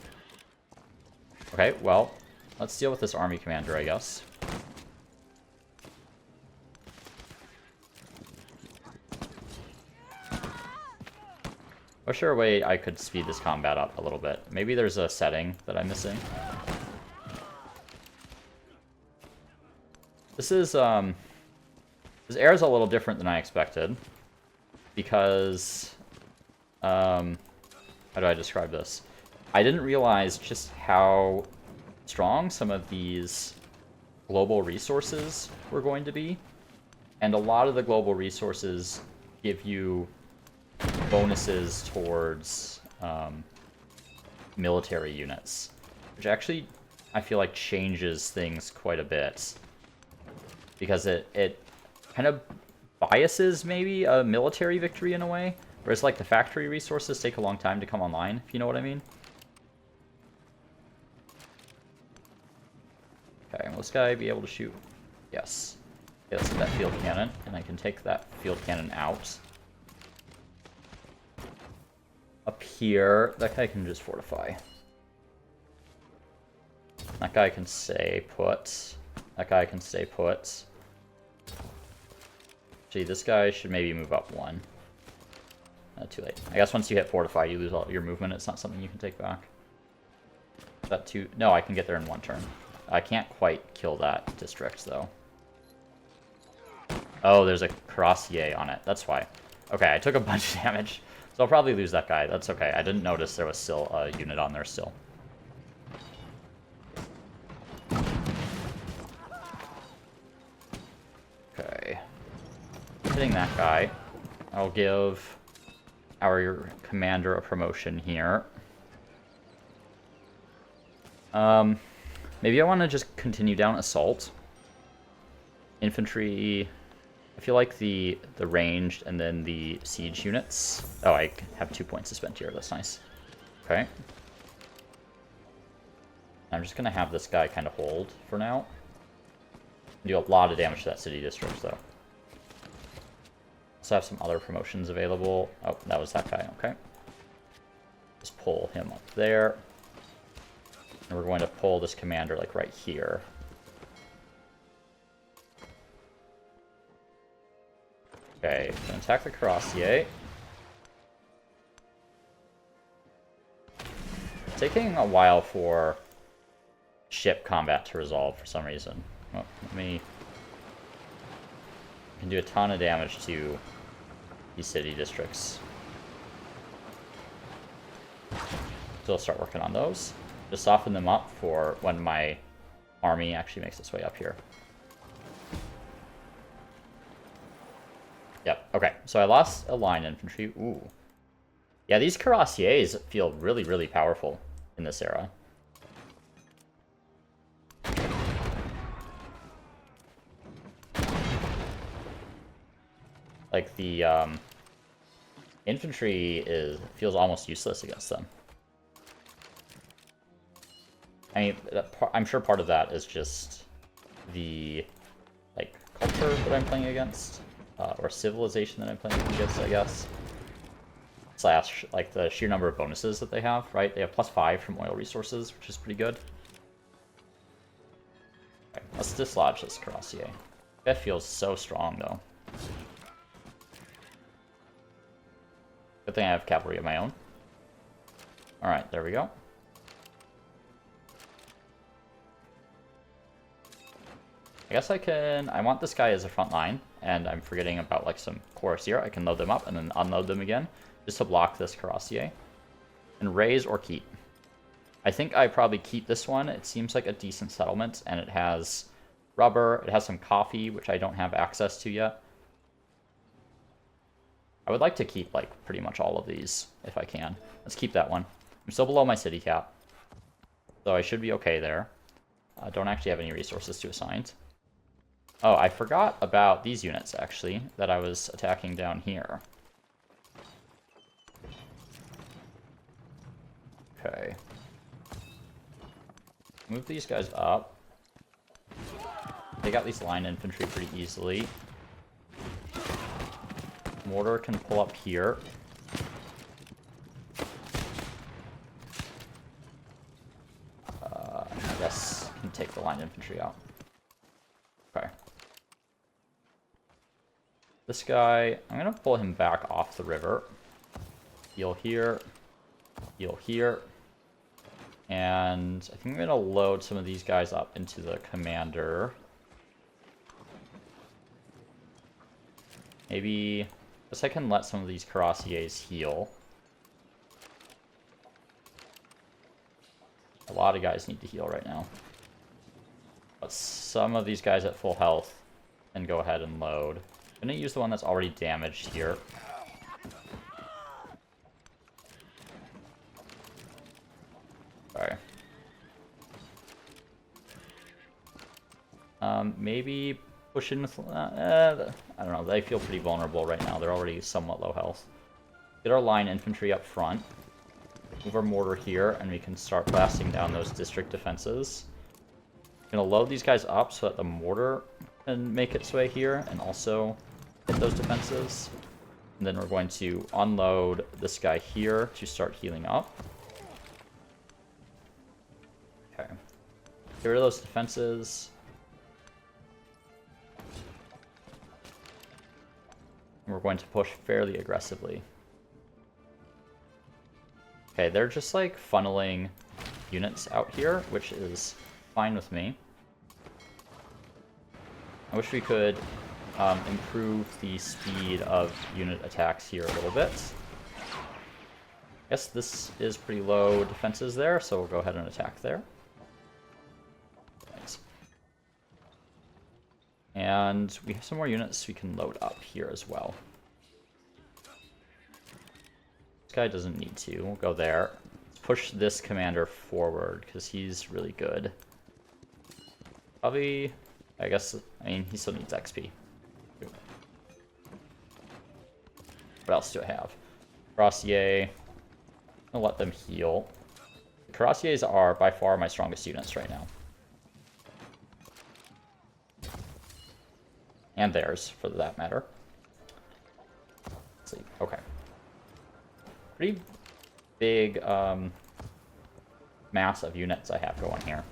Okay, well, let's deal with this army commander, I guess. Wish there a way I could speed this combat up a little bit. Maybe there's a setting that I'm missing. This is, this era is a little different than I expected. Because, how do I describe this? I didn't realize just how strong some of these global resources were going to be. And a lot of the global resources give you bonuses towards military units, which actually I feel like changes things quite a bit, because it kind of biases maybe a military victory in a way, whereas the factory resources take a long time to come online, if you know what I mean. Okay, will this guy be able to shoot? Yes. Okay, let's get that field cannon, and I can take that field cannon out. Up here, that guy can just fortify. That guy can stay put. That guy can stay put. Gee, this guy should maybe move up one. Too late. I guess once you hit fortify, you lose all your movement. It's not something you can take back. That two... No, I can get there in one turn. I can't quite kill that district, though. Oh, there's a Cuirassier on it. That's why. Okay, I took a bunch of damage. So I'll probably lose that guy. That's okay. I didn't notice there was still a unit on there still. Okay. Hitting that guy. I'll give our commander a promotion here. Maybe I want to just continue down assault. Infantry... I feel like the ranged and then the siege units... Oh, I have 2 points to spend here. That's nice. Okay. I'm just going to have this guy kind of hold for now. Do a lot of damage to that city district, though. Let's have some other promotions available. Oh, that was that guy. Okay. Just pull him up there. And we're going to pull this commander, like, right here. Okay, gonna attack the Cuirassier. It's taking a while for ship combat to resolve for some reason. Well, I can do a ton of damage to these city districts. So I'll start working on those. Just soften them up for when my army actually makes its way up here. Yep, okay. So I lost a line infantry. Ooh. Yeah, these Cuirassiers feel really, really powerful in this era. Like, the infantry feels almost useless against them. I mean, I'm sure part of that is just the, like, culture that I'm playing against, or civilization that I'm playing against, I guess. Slash, like, the sheer number of bonuses that they have, right? They have +5 from oil resources, which is pretty good. Okay, let's dislodge this Cuirassier. That feels so strong, though. Good thing I have cavalry of my own. Alright, there we go. I guess I want this guy as a front line, and I'm forgetting about, like, some Cuirassier. I can load them up and then unload them again, just to block this Cuirassier. And raise or keep. I think I probably keep this one. It seems like a decent settlement, and it has rubber, it has some coffee, which I don't have access to yet. I would like to keep, like, pretty much all of these, if I can. Let's keep that one. I'm still below my city cap, so I should be okay there. Don't actually have any resources to assign. Oh, I forgot about these units, actually, that I was attacking down here. Okay. Move these guys up. They got these line infantry pretty easily. Mortar can pull up here. I guess can take the line infantry out. Okay. This guy, I'm gonna pull him back off the river. Heal here. Heal here. And I think I'm gonna load some of these guys up into the commander. Maybe, I guess I can let some of these Cuirassiers heal. A lot of guys need to heal right now. But some of these guys at full health can go ahead and load. I'm gonna use the one that's already damaged here. Sorry. Maybe push in with... I don't know, they feel pretty vulnerable right now. They're already somewhat low health. Get our line infantry up front. Move our mortar here, and we can start blasting down those district defenses. I'm gonna load these guys up so that the mortar can make its way here, and also hit those defenses. And then we're going to unload this guy here to start healing up. Okay. Get rid of those defenses. And we're going to push fairly aggressively. Okay, they're just like funneling units out here, which is fine with me. I wish we could improve the speed of unit attacks here a little bit. I guess this is pretty low defenses there, so we'll go ahead and attack there. Thanks. And we have some more units we can load up here as well. This guy doesn't need to. We'll go there. Let's push this commander forward, because he's really good. Probably, I guess, I mean, he still needs XP. What else do I have? Cuirassier. I'll let them heal. The Cuirassiers are by far my strongest units right now. And theirs, for that matter. see. Okay. Pretty big mass of units I have going here.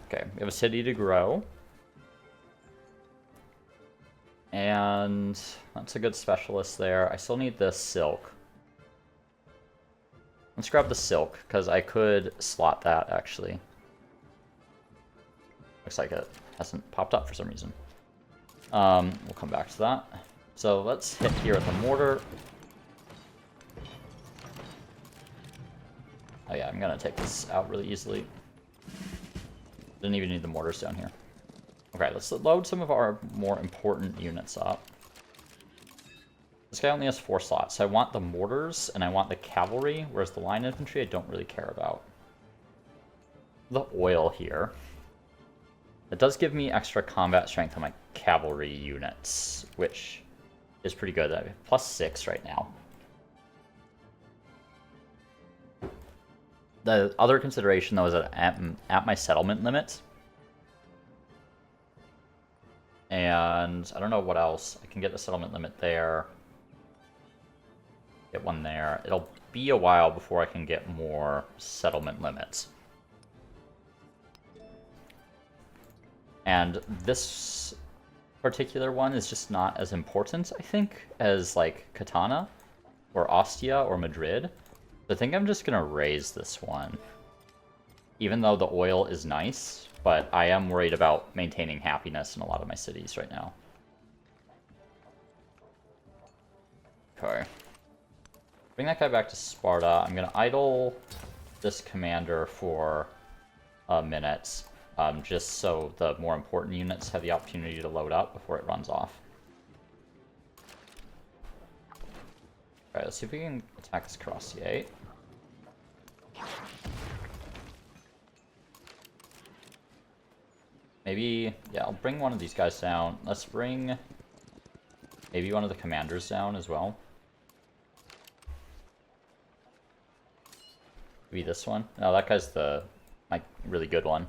Okay, we have a city to grow. And that's a good specialist there. I still need the silk. Let's grab the silk, because I could slot that, actually. Looks like it hasn't popped up for some reason. We'll come back to that. So let's hit here with the mortar. Oh yeah, I'm gonna take this out really easily. Didn't even need the mortars down here. Okay, let's load some of our more important units up. This guy only has 4 slots, so I want the mortars and I want the cavalry, whereas the line infantry I don't really care about. The oil here. It does give me extra combat strength on my cavalry units, which is pretty good. I have +6 right now. The other consideration, though, is that at my settlement limit. And I don't know what else. I can get the settlement limit there. Get one there. It'll be a while before I can get more settlement limits. And this particular one is just not as important, I think, as like Katana or Ostia or Madrid. I think I'm just gonna raise this one. Even though the oil is nice, but I am worried about maintaining happiness in a lot of my cities right now. Okay. Bring that guy back to Sparta. I'm gonna idle this commander for a minute, just so the more important units have the opportunity to load up before it runs off. Alright, let's see if we can attack this Cuirassier. Maybe, yeah, I'll bring one of these guys down. Let's bring maybe one of the commanders down as well. Maybe this one. No, that guy's the really good one.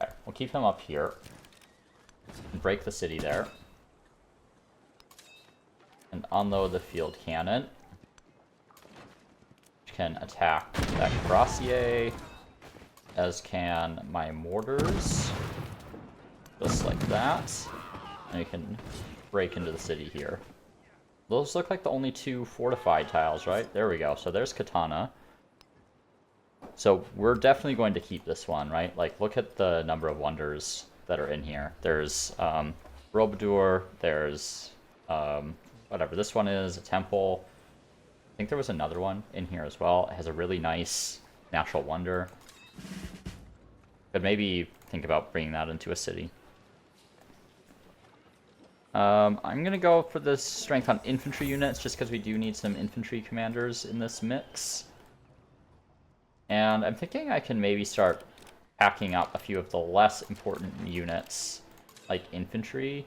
Okay, we'll keep him up here. And break the city there. And unload the field cannon. Which can attack that Cuirassier, as can my mortars. Just like that. And you can break into the city here. Those look like the only 2 fortified tiles, right? There we go. So there's Katana. So we're definitely going to keep this one, right? Like, look at the number of wonders that are in here. There's Borobudur, there's whatever this one is, a temple. I think there was another one in here as well. It has a really nice natural wonder. Could maybe think about bringing that into a city. I'm going to go for the strength on infantry units, just because we do need some infantry commanders in this mix. And I'm thinking I can maybe start packing up a few of the less important units, like infantry,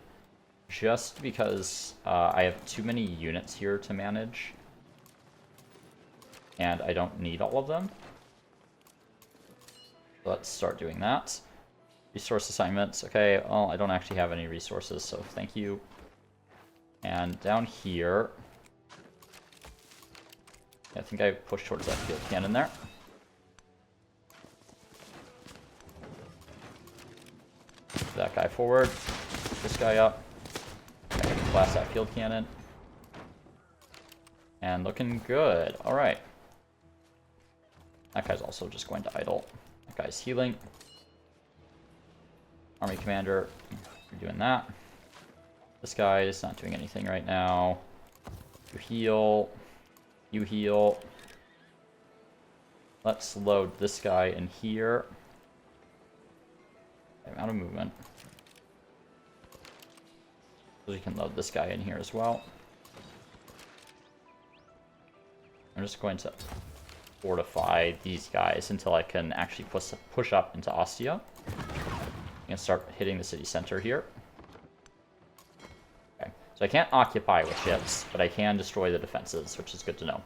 just because I have too many units here to manage. And I don't need all of them. So let's start doing that. Resource assignments. Okay, well, I don't actually have any resources, so thank you. And down here, I think I pushed towards that field cannon there. That guy forward. This guy up. I can blast that field cannon. And looking good. Alright. That guy's also just going to idle. That guy's healing. Army commander, you're doing that. This guy is not doing anything right now. You heal. You heal. Let's load this guy in here. I'm out of movement. So we can load this guy in here as well. I'm just going to fortify these guys until I can actually push up into Ostia. I'm going to start hitting the city center here. Okay, so I can't occupy with ships, but I can destroy the defenses, which is good to know.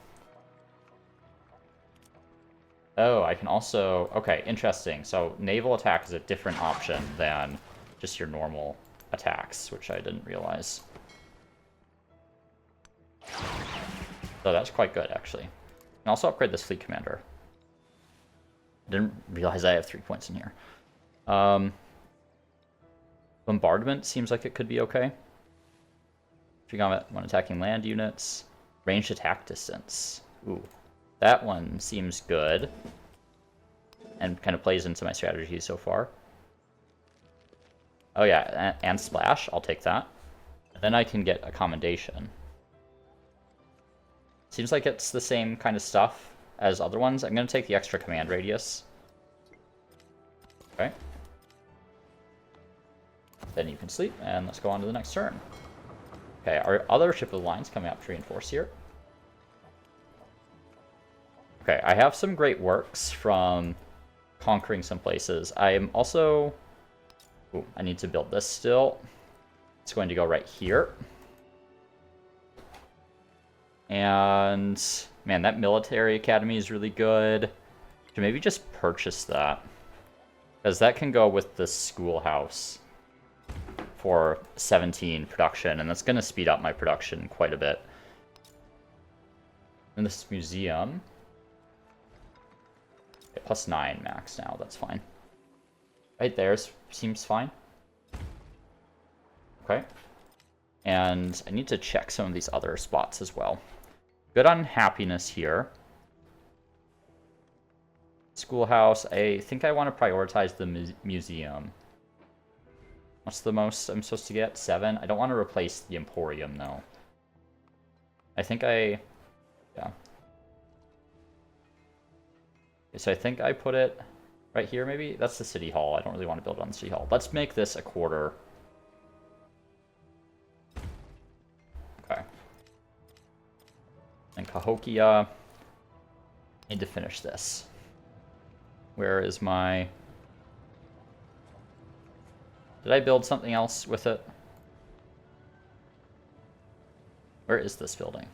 Oh, I can also... Okay, interesting. So naval attack is a different option than just your normal attacks, which I didn't realize. So that's quite good, actually. And also upgrade this fleet commander. Didn't realize I have 3 points in here. Bombardment seems like it could be okay. If you got when attacking land units. Ranged attack distance. Ooh. That one seems good. And kind of plays into my strategy so far. Oh yeah, and splash. I'll take that. And then I can get a commendation. Seems like it's the same kind of stuff as other ones. I'm going to take the extra command radius. Okay. Then you can sleep, and let's go on to the next turn. Okay, our other ship of the line's coming up to reinforce here. Okay, I have some great works from conquering some places. I am also... Ooh, I need to build this still. It's going to go right here. And, man, that military academy is really good. Should maybe just purchase that. Because that can go with the schoolhouse for 17 production, and that's going to speed up my production quite a bit. And this museum... Okay, +9 max now, that's fine. Right there seems fine. Okay. And I need to check some of these other spots as well. Good on happiness here. Schoolhouse. I think I want to prioritize the museum. What's the most I'm supposed to get? 7? I don't want to replace the Emporium, though. I think yeah. Okay, so I think I put it right here, maybe? That's the City Hall. I don't really want to build it on the City Hall. Let's make this a quarter. Okay. And Cahokia. Need to finish this. Where is my... Did I build something else with it? Where is this building?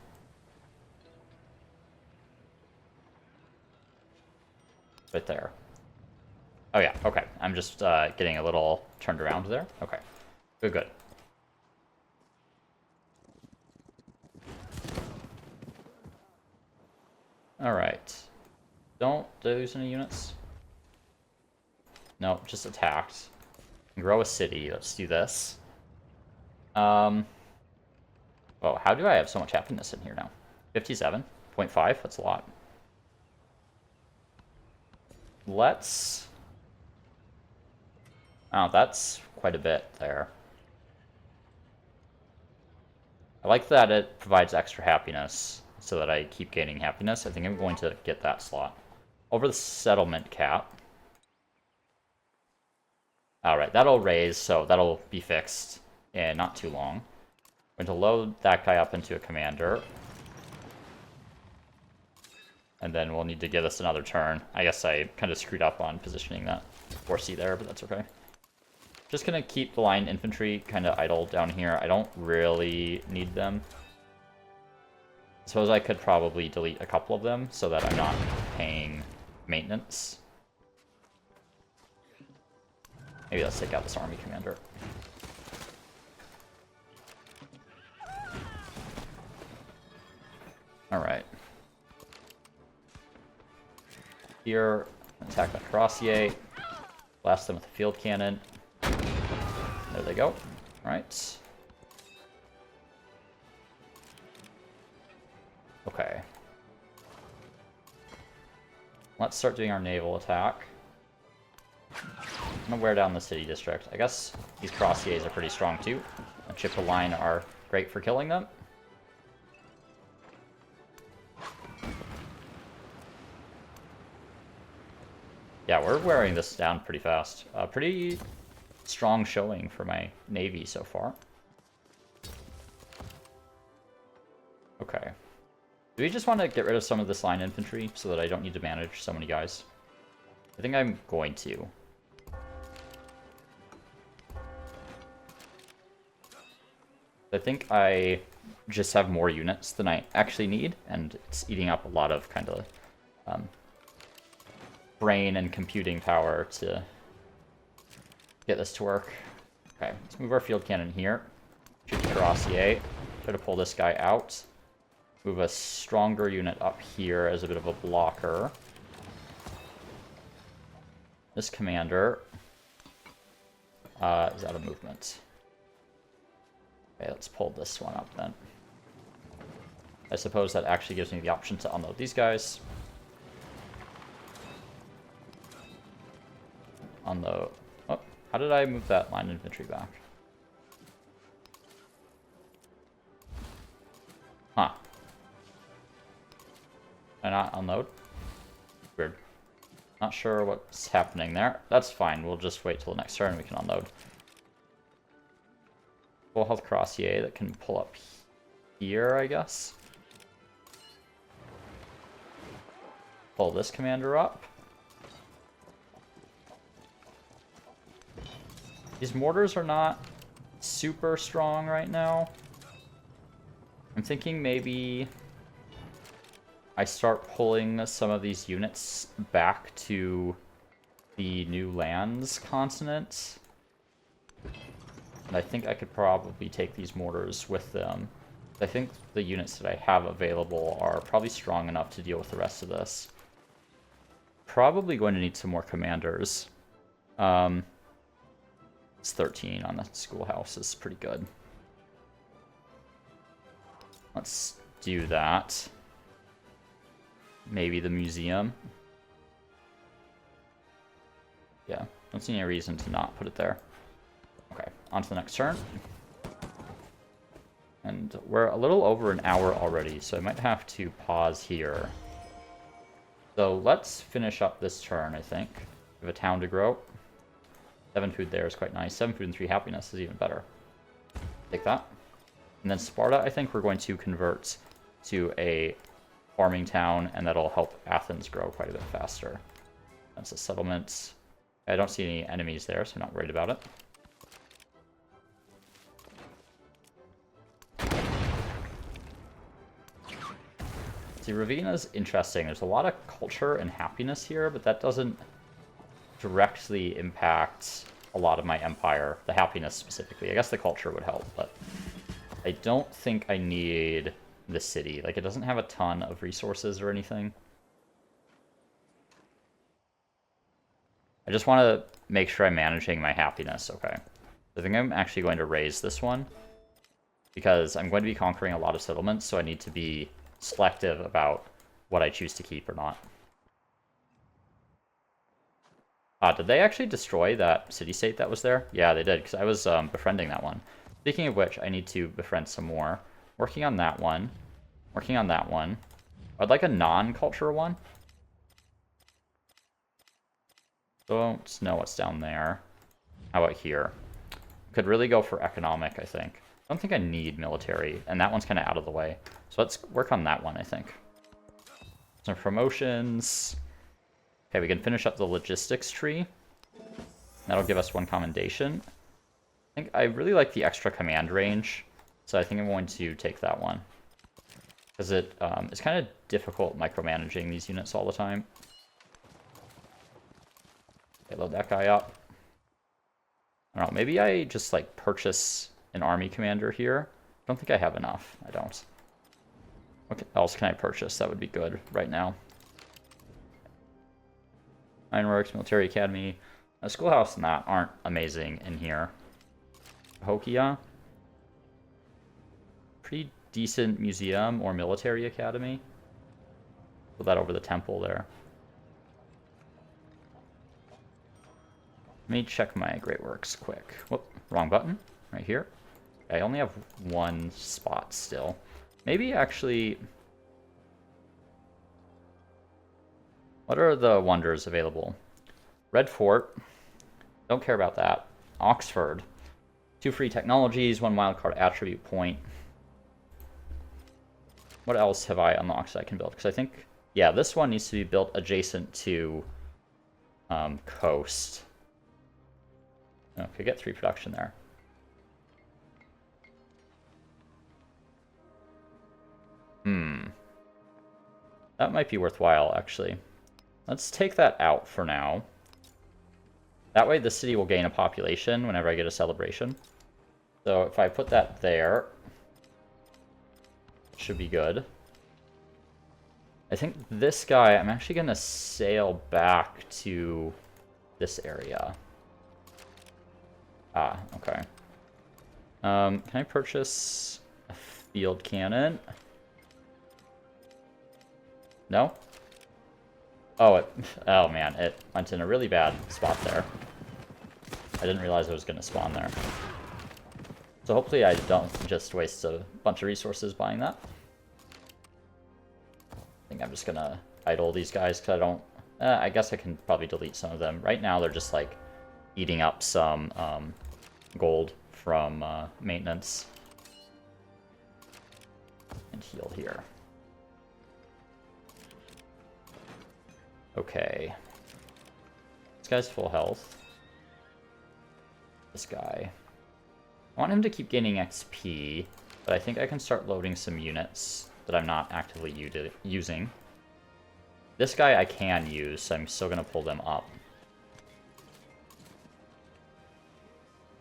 Right there. Oh yeah, okay. I'm just getting a little turned around there. Okay. Good, good. Alright. Did I lose any units? No, just attacked. Grow a city. Let's do this. Oh, how do I have so much happiness in here now? 57.5? That's a lot. Let's... Oh, that's quite a bit there. I like that it provides extra happiness so that I keep gaining happiness. I think I'm going to get that slot. Over the settlement cap. Alright, that'll raise, so that'll be fixed in not too long. I'm going to load that guy up into a commander. And then we'll need to give us another turn. I guess I kind of screwed up on positioning that 4C there, but that's okay. Just going to keep the line infantry kind of idle down here. I don't really need them. I suppose I could probably delete a couple of them so that I'm not paying maintenance. Maybe let's take out this army commander. Alright. Here, attack that Cuirassier. Blast them with a field cannon. There they go. Alright. Okay. Let's start doing our naval attack. I'm gonna wear down the city district. I guess these Cuirassiers are pretty strong too. And Chip of Line are great for killing them. Yeah, we're wearing this down pretty fast. Pretty strong showing for my navy so far. Okay. Do we just want to get rid of some of this line infantry so that I don't need to manage so many guys? I think I'm going to. I think I just have more units than I actually need, and it's eating up a lot of kind of brain and computing power to get this to work. Okay, let's move our field cannon here. Shoot the Cuirassier. Try to pull this guy out. Move a stronger unit up here as a bit of a blocker. This commander is out of movement. Okay, let's pull this one up then. I suppose that actually gives me the option to unload these guys. Unload. Oh, how did I move that line infantry back? Huh. Can I not unload? Weird. Not sure what's happening there. That's fine. We'll just wait till the next turn and we can unload. Full health Cuirassier that can pull up here, I guess. Pull this commander up. These mortars are not super strong right now. I'm thinking maybe I start pulling some of these units back to the new lands continent. And I think I could probably take these mortars with them. I think the units that I have available are probably strong enough to deal with the rest of this. Probably going to need some more commanders. It's 13 on the schoolhouse is pretty good. Let's do that. Maybe the museum. Yeah, don't see any reason to not put it there. Okay, on to the next turn. And we're a little over an hour already, so I might have to pause here. So let's finish up this turn, I think. We have a town to grow. 7 food there is quite nice. 7 food and 3 happiness is even better. Take that. And then Sparta, I think we're going to convert to a farming town, and that'll help Athens grow quite a bit faster. That's a settlement. I don't see any enemies there, so I'm not worried about it. See, Ravenna's interesting. There's a lot of culture and happiness here, but that doesn't directly impact a lot of my empire. The happiness specifically. I guess the culture would help, but I don't think I need the city. Like, it doesn't have a ton of resources or anything. I just want to make sure I'm managing my happiness. Okay. I think I'm actually going to raise this one because I'm going to be conquering a lot of settlements, so I need to be selective about what I choose to keep or not. Did they actually destroy that city-state that was there? Yeah, they did, because I was befriending that one. Speaking of which, I need to befriend some more. Working on that one. Working on that one. I'd like a non-culture one. Don't know what's down there. How about here? Could really go for economic, I think. I don't think I need military, and that one's kind of out of the way. So let's work on that one, I think. Some promotions. Okay, we can finish up the logistics tree. That'll give us 1 commendation. I think I really like the extra command range, so I think I'm going to take that one. Because it's kind of difficult micromanaging these units all the time. Okay, load that guy up. I don't know, maybe I just like purchase an army commander here. I don't think I have enough. I don't. What else can I purchase? That would be good right now. Ironworks, Military Academy. A schoolhouse and that aren't amazing in here. Hokia. Pretty decent museum or military academy. Put that over the temple there. Let me check my Great Works quick. Whoop, wrong button. Right here. I only have 1 spot still. Maybe actually... What are the wonders available? Red Fort. Don't care about that. Oxford. 2 free technologies, 1 wildcard attribute point. What else have I unlocked that I can build? Because I think, yeah, this one needs to be built adjacent to coast. Okay, get 3 production there. That might be worthwhile, actually. Let's take that out for now. That way the city will gain a population whenever I get a celebration. So if I put that there, it should be good. I think this guy, I'm actually going to sail back to this area. Ah, okay. Can I purchase a field cannon? No? Oh, oh man, it went in a really bad spot there. I didn't realize it was going to spawn there. So hopefully I don't just waste a bunch of resources buying that. I think I'm just going to idle these guys because I don't... I guess I can probably delete some of them. Right now they're just like eating up some gold from maintenance. And heal here. Okay. This guy's full health. This guy. I want him to keep gaining XP, but I think I can start loading some units that I'm not actively using. This guy I can use, so I'm still going to pull them up.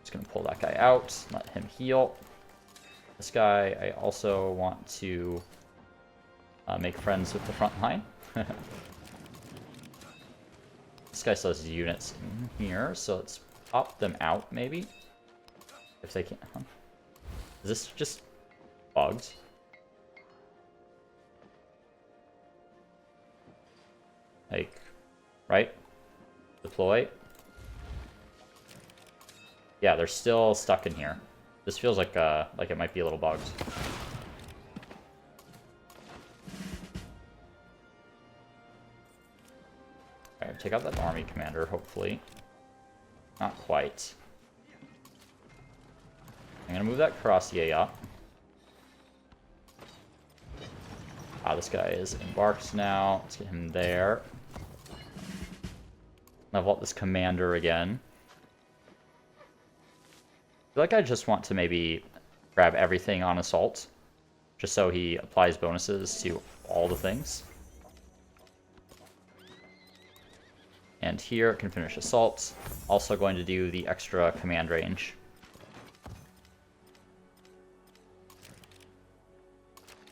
Just going to pull that guy out, let him heal. This guy, I also want to make friends with the front line. This guy still has units in here, so let's pop them out, maybe. If they can. Huh? Is this just bugs? Like, right? Deploy. Yeah, they're still stuck in here. This feels like it might be a little bugged. Alright, take out that army commander, hopefully. Not quite. I'm gonna move that Cuirassier up. Ah, this guy is embarked now. Let's get him there. Level up this commander again. I feel like I just want to maybe grab everything on assault, just so he applies bonuses to all the things. And here it can finish assault. Also going to do the extra command range.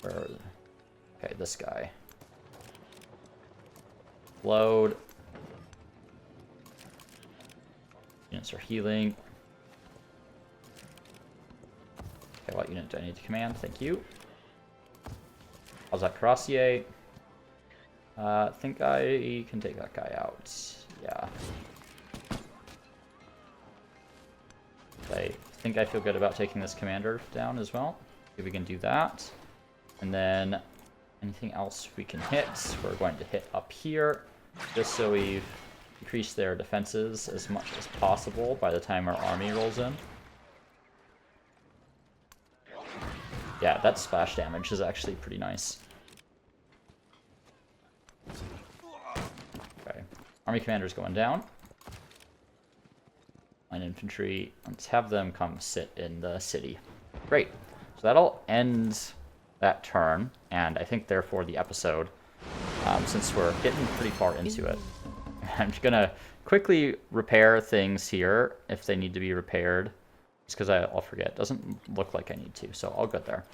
Okay, this guy. Load. Units are healing. Okay, what unit do I need to command? Thank you. How's that Cuirassier? I think I can take that guy out. Yeah. I think I feel good about taking this commander down as well. If we can do that. And then anything else we can hit, we're going to hit up here, just so we've increased their defenses as much as possible by the time our army rolls in. Yeah, that splash damage is actually pretty nice. Okay, army commander's going down. Line infantry, let's have them come sit in the city. Great, so that'll end that turn, and I think therefore the episode, since we're getting pretty far into it. I'm just gonna quickly repair things here if they need to be repaired, just because I'll forget. It doesn't look like I need to, so I'll get there.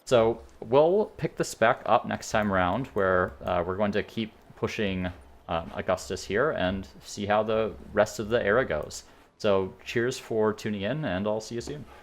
So we'll pick this back up next time around, where we're going to keep pushing Augustus here and see how the rest of the era goes. So cheers for tuning in, and I'll see you soon.